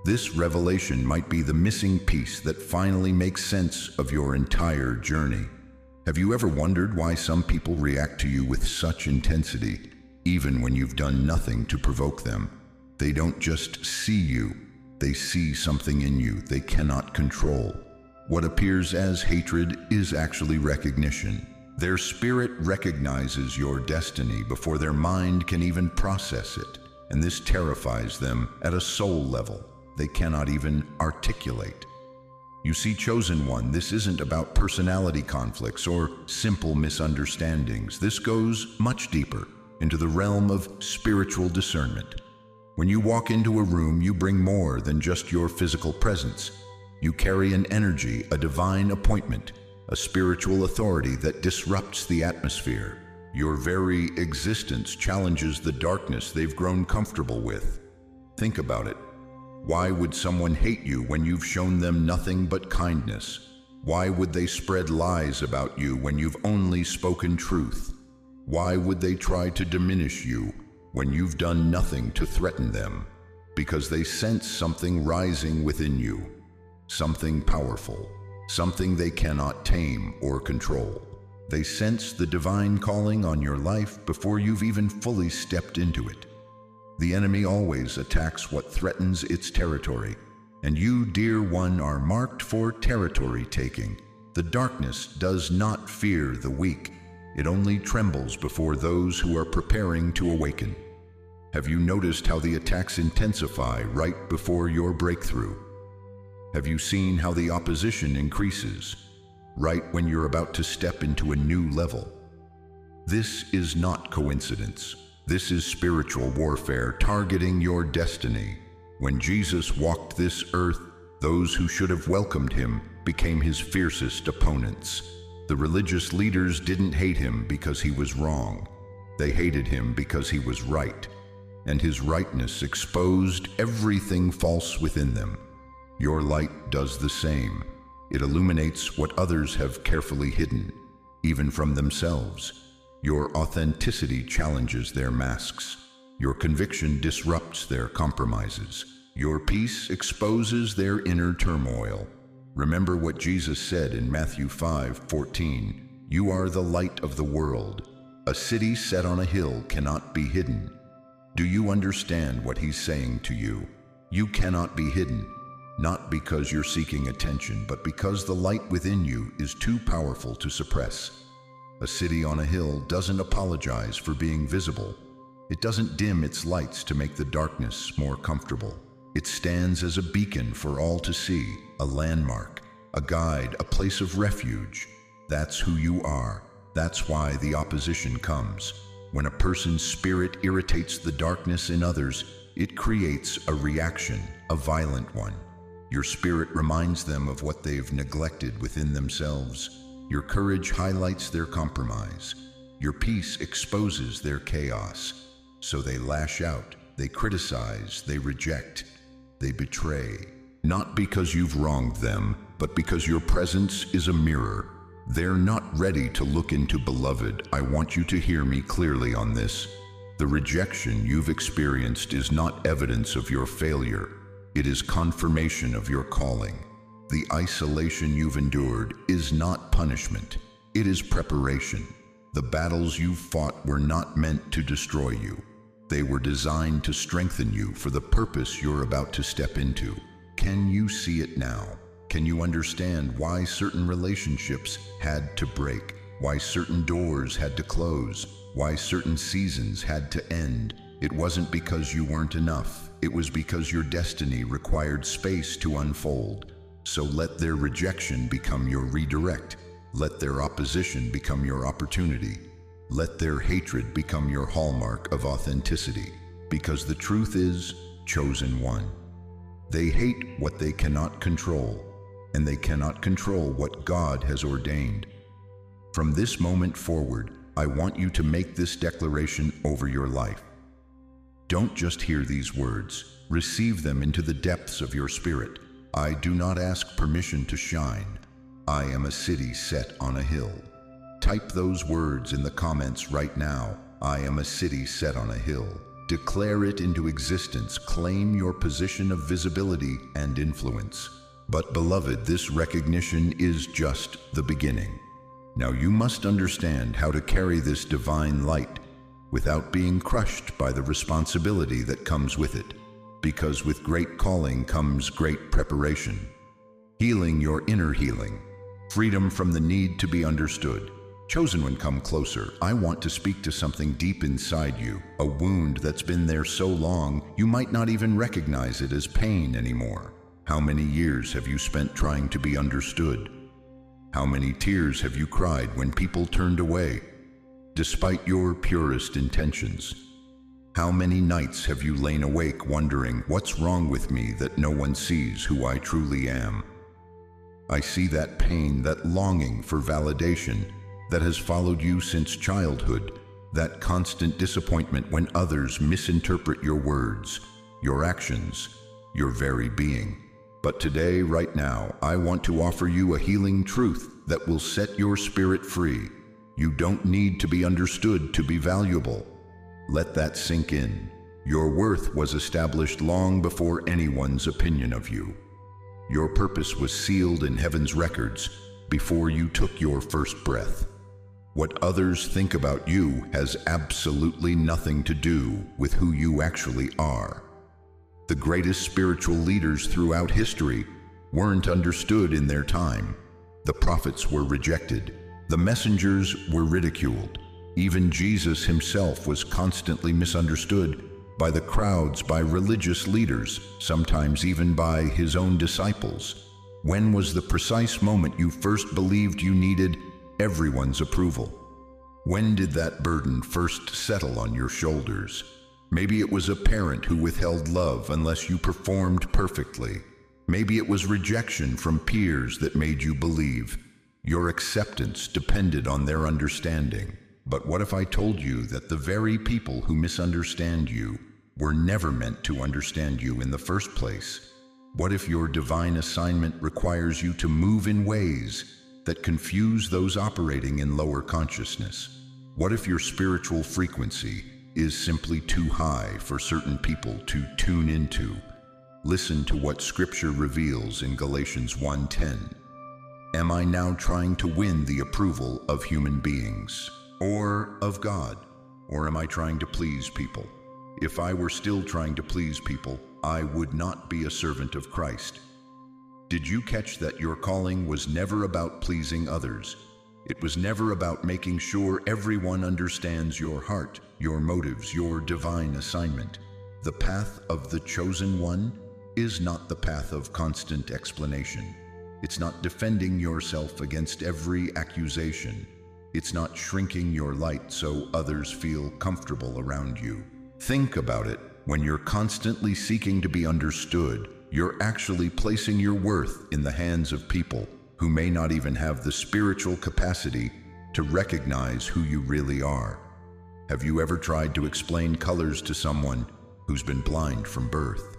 This revelation might be the missing piece that finally makes sense of your entire journey. Have you ever wondered why some people react to you with such intensity, even when you've done nothing to provoke them? They don't just see you, they see something in you they cannot control. What appears as hatred is actually recognition. Their spirit recognizes your destiny before their mind can even process it, and this terrifies them at a soul level they cannot even articulate. You see, chosen one, this isn't about personality conflicts or simple misunderstandings. This goes much deeper into the realm of spiritual discernment. When you walk into a room, you bring more than just your physical presence. You carry an energy, a divine appointment, a spiritual authority that disrupts the atmosphere. Your very existence challenges the darkness they've grown comfortable with. Think about it. Why would someone hate you when you've shown them nothing but kindness? Why would they spread lies about you when you've only spoken truth? Why would they try to diminish you when you've done nothing to threaten them? Because they sense something rising within you, something powerful, something they cannot tame or control. They sense the divine calling on your life before you've even fully stepped into it. The enemy always attacks what threatens its territory, and you, dear one, are marked for territory taking. The darkness does not fear the weak. It only trembles before those who are preparing to awaken. Have you noticed how the attacks intensify right before your breakthrough? Have you seen how the opposition increases right when you're about to step into a new level? This is not coincidence. This is spiritual warfare targeting your destiny. When Jesus walked this earth, those who should have welcomed him became his fiercest opponents. The religious leaders didn't hate him because he was wrong. They hated him because he was right, and his rightness exposed everything false within them. Your light does the same. It illuminates what others have carefully hidden, even from themselves. Your authenticity challenges their masks. Your conviction disrupts their compromises. Your peace exposes their inner turmoil. Remember what Jesus said in Matthew 5:14. You are the light of the world. A city set on a hill cannot be hidden. Do you understand what he's saying to you? You cannot be hidden, not because you're seeking attention, but because the light within you is too powerful to suppress. A city on a hill doesn't apologize for being visible. It doesn't dim its lights to make the darkness more comfortable. It stands as a beacon for all to see, a landmark, a guide, a place of refuge. That's who you are. That's why the opposition comes. When a person's spirit irritates the darkness in others, it creates a reaction, a violent one. Your spirit reminds them of what they've neglected within themselves. Your courage highlights their compromise. Your peace exposes their chaos. So they lash out, they criticize, they reject, they betray. Not because you've wronged them, but because your presence is a mirror. They're not ready to look into beloved. I want you to hear me clearly on this. The rejection you've experienced is not evidence of your failure. It is confirmation of your calling. The isolation you've endured is not punishment. It is preparation. The battles you've fought were not meant to destroy you. They were designed to strengthen you for the purpose you're about to step into. Can you see it now? Can you understand why certain relationships had to break? Why certain doors had to close? Why certain seasons had to end? It wasn't because you weren't enough. It was because your destiny required space to unfold. So let their rejection become your redirect. Let their opposition become your opportunity. Let their hatred become your hallmark of authenticity. Because the truth is, chosen one. They hate what they cannot control, and they cannot control what God has ordained. From this moment forward, I want you to make this declaration over your life. Don't just hear these words, receive them into the depths of your spirit. I do not ask permission to shine. I am a city set on a hill. Type those words in the comments right now. I am a city set on a hill. Declare it into existence. Claim your position of visibility and influence. But beloved, this recognition is just the beginning. Now you must understand how to carry this divine light without being crushed by the responsibility that comes with it. Because with great calling comes great preparation. Healing your inner healing. Freedom from the need to be understood. Chosen one, come closer. I want to speak to something deep inside you, a wound that's been there so long you might not even recognize it as pain anymore. How many years have you spent trying to be understood? How many tears have you cried when people turned away, despite your purest intentions? How many nights have you lain awake wondering, what's wrong with me that no one sees who I truly am? I see that pain, that longing for validation that has followed you since childhood. That constant disappointment when others misinterpret your words, your actions, your very being. But today, right now, I want to offer you a healing truth that will set your spirit free. You don't need to be understood to be valuable. Let that sink in. Your worth was established long before anyone's opinion of you. Your purpose was sealed in heaven's records before you took your first breath. What others think about you has absolutely nothing to do with who you actually are. The greatest spiritual leaders throughout history weren't understood in their time. The prophets were rejected. The messengers were ridiculed. Even Jesus himself was constantly misunderstood by the crowds, by religious leaders, sometimes even by his own disciples. When was the precise moment you first believed you needed everyone's approval? When did that burden first settle on your shoulders? Maybe it was a parent who withheld love unless you performed perfectly. Maybe it was rejection from peers that made you believe your acceptance depended on their understanding. But what if I told you that the very people who misunderstand you were never meant to understand you in the first place? What if your divine assignment requires you to move in ways that confuse those operating in lower consciousness? What if your spiritual frequency is simply too high for certain people to tune into? Listen to what Scripture reveals in Galatians 1:10. Am I now trying to win the approval of human beings or of God? Or am I trying to please people? If I were still trying to please people, I would not be a servant of Christ. Did you catch that your calling was never about pleasing others? It was never about making sure everyone understands your heart, your motives, your divine assignment. The path of the chosen one is not the path of constant explanation. It's not defending yourself against every accusation. It's not shrinking your light so others feel comfortable around you. Think about it. When you're constantly seeking to be understood, you're actually placing your worth in the hands of people who may not even have the spiritual capacity to recognize who you really are. Have you ever tried to explain colors to someone who's been blind from birth?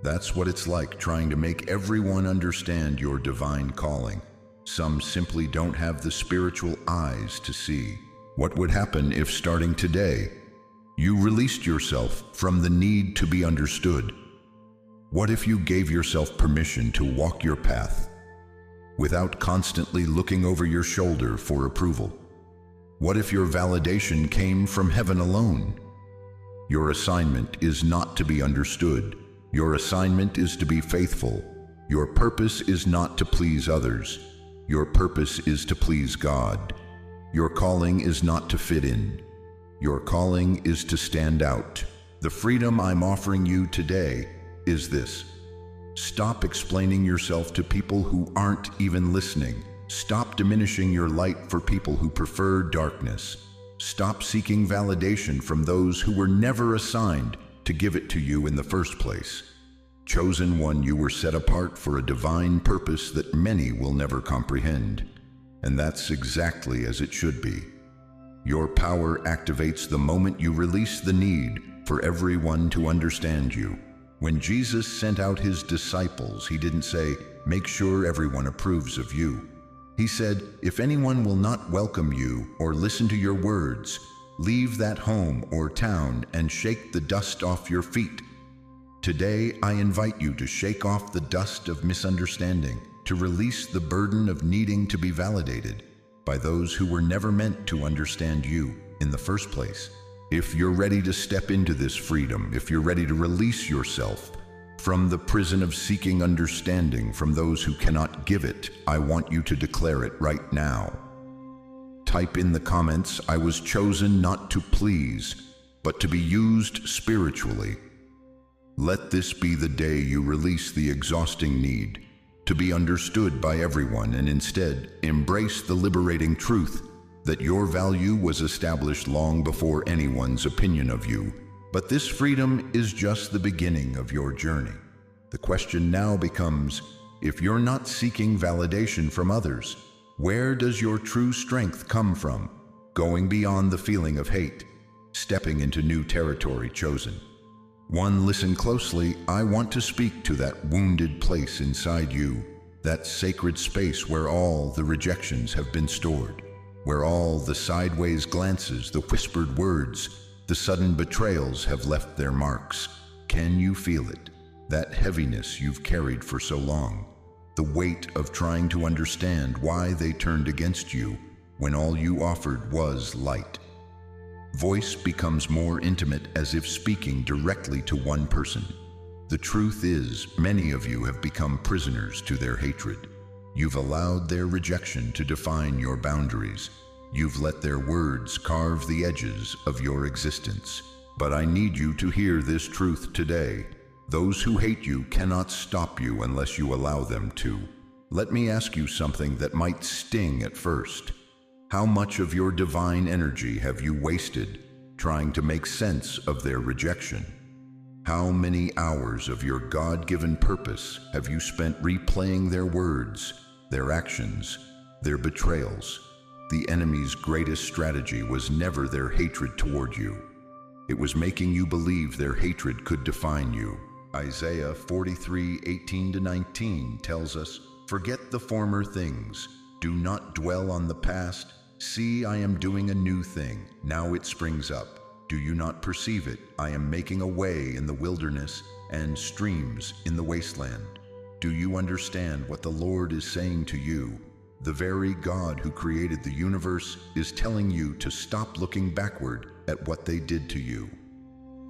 That's what it's like trying to make everyone understand your divine calling. Some simply don't have the spiritual eyes to see. What would happen if, starting today, you released yourself from the need to be understood? What if you gave yourself permission to walk your path without constantly looking over your shoulder for approval? What if your validation came from heaven alone? Your assignment is not to be understood. Your assignment is to be faithful. Your purpose is not to please others. Your purpose is to please God. Your calling is not to fit in. Your calling is to stand out. The freedom I'm offering you today is this. Stop explaining yourself to people who aren't even listening. Stop diminishing your light for people who prefer darkness. Stop seeking validation from those who were never assigned to give it to you in the first place. Chosen one, you were set apart for a divine purpose that many will never comprehend. And that's exactly as it should be. Your power activates the moment you release the need for everyone to understand you. When Jesus sent out his disciples, he didn't say, "Make sure everyone approves of you." He said, "If anyone will not welcome you or listen to your words, leave that home or town and shake the dust off your feet." Today, I invite you to shake off the dust of misunderstanding, to release the burden of needing to be validated by those who were never meant to understand you in the first place. If you're ready to step into this freedom, if you're ready to release yourself from the prison of seeking understanding from those who cannot give it, I want you to declare it right now. Type in the comments, "I was chosen not to please, but to be used spiritually." Let this be the day you release the exhausting need to be understood by everyone and instead embrace the liberating truth that your value was established long before anyone's opinion of you. But this freedom is just the beginning of your journey. The question now becomes, if you're not seeking validation from others, where does your true strength come from? going beyond the feeling of hate, stepping into new territory chosen. 1. Listen closely. I want to speak to that wounded place inside you, that sacred space where all the rejections have been stored, where all the sideways glances, the whispered words, the sudden betrayals have left their marks. Can you feel it? That heaviness you've carried for so long, the weight of trying to understand why they turned against you when all you offered was light. Voice becomes more intimate, as if speaking directly to one person. The truth is, many of you have become prisoners to their hatred. You've allowed their rejection to define your boundaries. You've let their words carve the edges of your existence. But I need you to hear this truth today. Those who hate you cannot stop you unless you allow them to. Let me ask you something that might sting at first. How much of your divine energy have you wasted trying to make sense of their rejection? How many hours of your God-given purpose have you spent replaying their words, their actions, their betrayals? The enemy's greatest strategy was never their hatred toward you. It was making you believe their hatred could define you. Isaiah 43:18-19 tells us, "Forget the former things. Do not dwell on the past. See, I am doing a new thing. Now it springs up. Do you not perceive it? I am making a way in the wilderness and streams in the wasteland." Do you understand what the Lord is saying to you? The very God who created the universe is telling you to stop looking backward at what they did to you.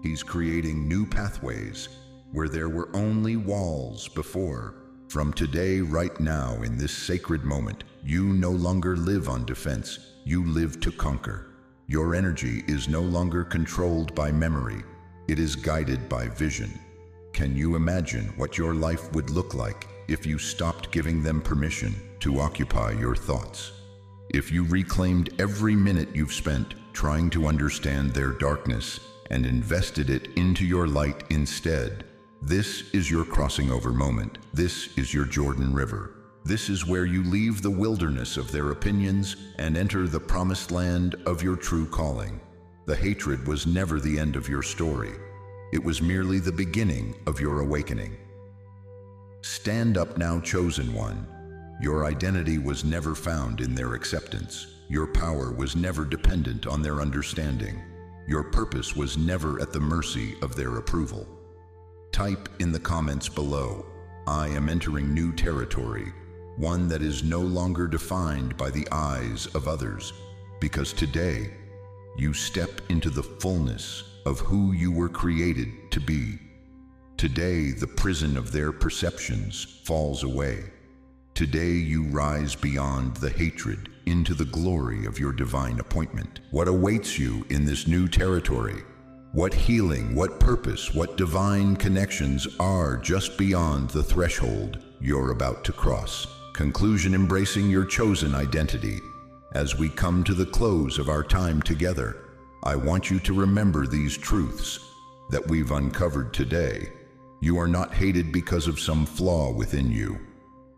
He's creating new pathways where there were only walls before. From today, right now, in this sacred moment, you no longer live on defense, you live to conquer. Your energy is no longer controlled by memory, it is guided by vision. Can you imagine what your life would look like if you stopped giving them permission to occupy your thoughts? If you reclaimed every minute you've spent trying to understand their darkness and invested it into your light instead? This is your crossing over moment. This is your Jordan River. This is where you leave the wilderness of their opinions and enter the promised land of your true calling. The hatred was never the end of your story. It was merely the beginning of your awakening. Stand up now, chosen one. Your identity was never found in their acceptance. Your power was never dependent on their understanding. Your purpose was never at the mercy of their approval. Type in the comments below, "I am entering new territory, one that is no longer defined by the eyes of others," because today you step into the fullness of who you were created to be. Today, the prison of their perceptions falls away. Today, you rise beyond the hatred into the glory of your divine appointment. What awaits you in this new territory? What healing, what purpose, what divine connections are just beyond the threshold you're about to cross? Conclusion: embracing your chosen identity. As we come to the close of our time together, I want you to remember these truths that we've uncovered today. You are not hated because of some flaw within you.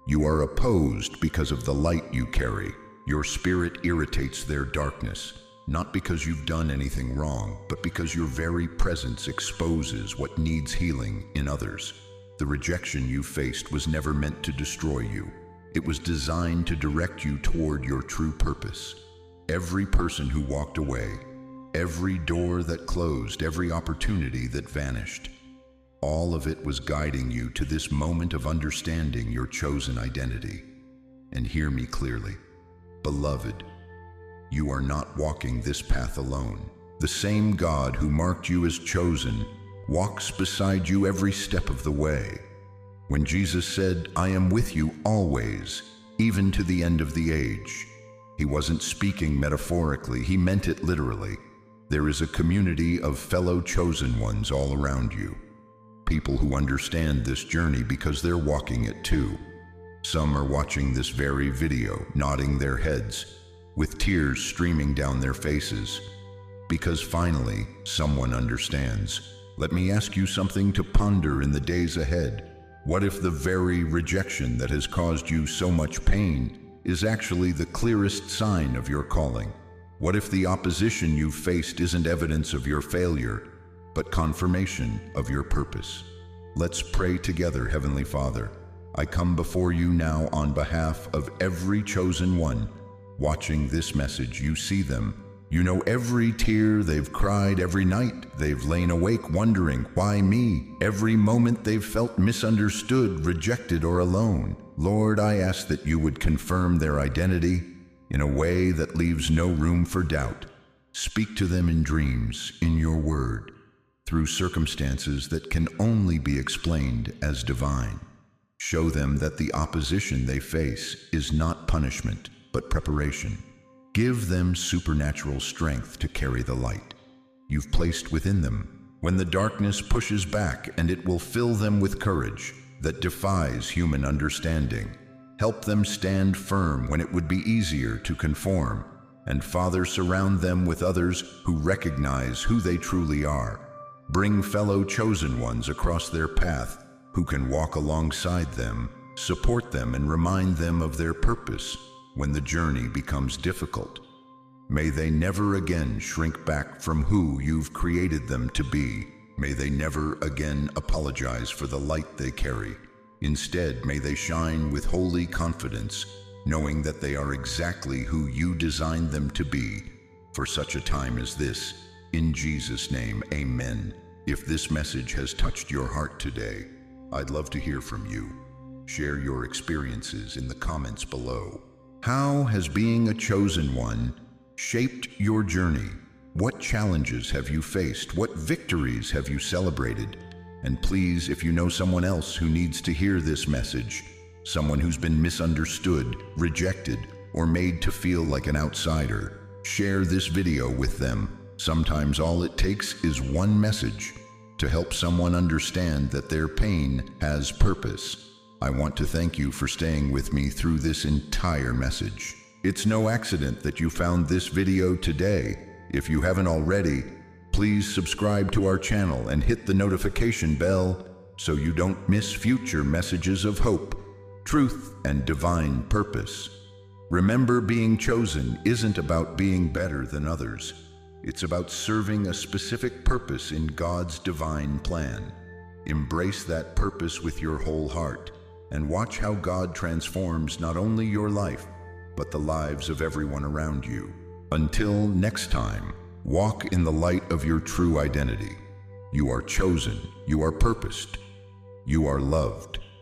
You are opposed because of the light you carry. Your spirit irritates their darkness, not because you've done anything wrong, but because your very presence exposes what needs healing in others. The rejection you faced was never meant to destroy you. It was designed to direct you toward your true purpose. Every person who walked away, every door that closed, every opportunity that vanished, all of it was guiding you to this moment of understanding your chosen identity. And hear me clearly, beloved, you are not walking this path alone. The same God who marked you as chosen walks beside you every step of the way. When Jesus said, "I am with you always, even to the end of the age," he wasn't speaking metaphorically, he meant it literally. There is a community of fellow chosen ones all around you. People who understand this journey because they're walking it too. Some are watching this very video, nodding their heads, with tears streaming down their faces, because finally, someone understands. Let me ask you something to ponder in the days ahead. What if the very rejection that has caused you so much pain is actually the clearest sign of your calling? What if the opposition you've faced isn't evidence of your failure, but confirmation of your purpose? Let's pray together. Heavenly Father, I come before you now on behalf of every chosen one watching this message. You see them. You know every tear they've cried, every night they've lain awake wondering, why me? Every moment they've felt misunderstood, rejected, or alone. Lord, I ask that you would confirm their identity in a way that leaves no room for doubt. Speak to them in dreams, in your word, through circumstances that can only be explained as divine. Show them that the opposition they face is not punishment, but preparation. Give them supernatural strength to carry the light you've placed within them when the darkness pushes back, and it will fill them with courage that defies human understanding. Help them stand firm when it would be easier to conform. And Father, surround them with others who recognize who they truly are. Bring fellow chosen ones across their path who can walk alongside them, support them, and remind them of their purpose when the journey becomes difficult. May they never again shrink back from who you've created them to be. May they never again apologize for the light they carry. Instead, may they shine with holy confidence, knowing that they are exactly who you designed them to be for such a time as this. In Jesus' name, amen. If this message has touched your heart today, I'd love to hear from you. Share your experiences in the comments below. How has being a chosen one shaped your journey? What challenges have you faced? What victories have you celebrated? And please, if you know someone else who needs to hear this message, someone who's been misunderstood, rejected, or made to feel like an outsider, share this video with them. Sometimes all it takes is one message to help someone understand that their pain has purpose. I want to thank you for staying with me through this entire message. It's no accident that you found this video today. If you haven't already, please subscribe to our channel and hit the notification bell so you don't miss future messages of hope, truth, and divine purpose. Remember, being chosen isn't about being better than others. It's about serving a specific purpose in God's divine plan. Embrace that purpose with your whole heart and watch how God transforms not only your life, but the lives of everyone around you. Until next time, walk in the light of your true identity. You are chosen, you are purposed, you are loved.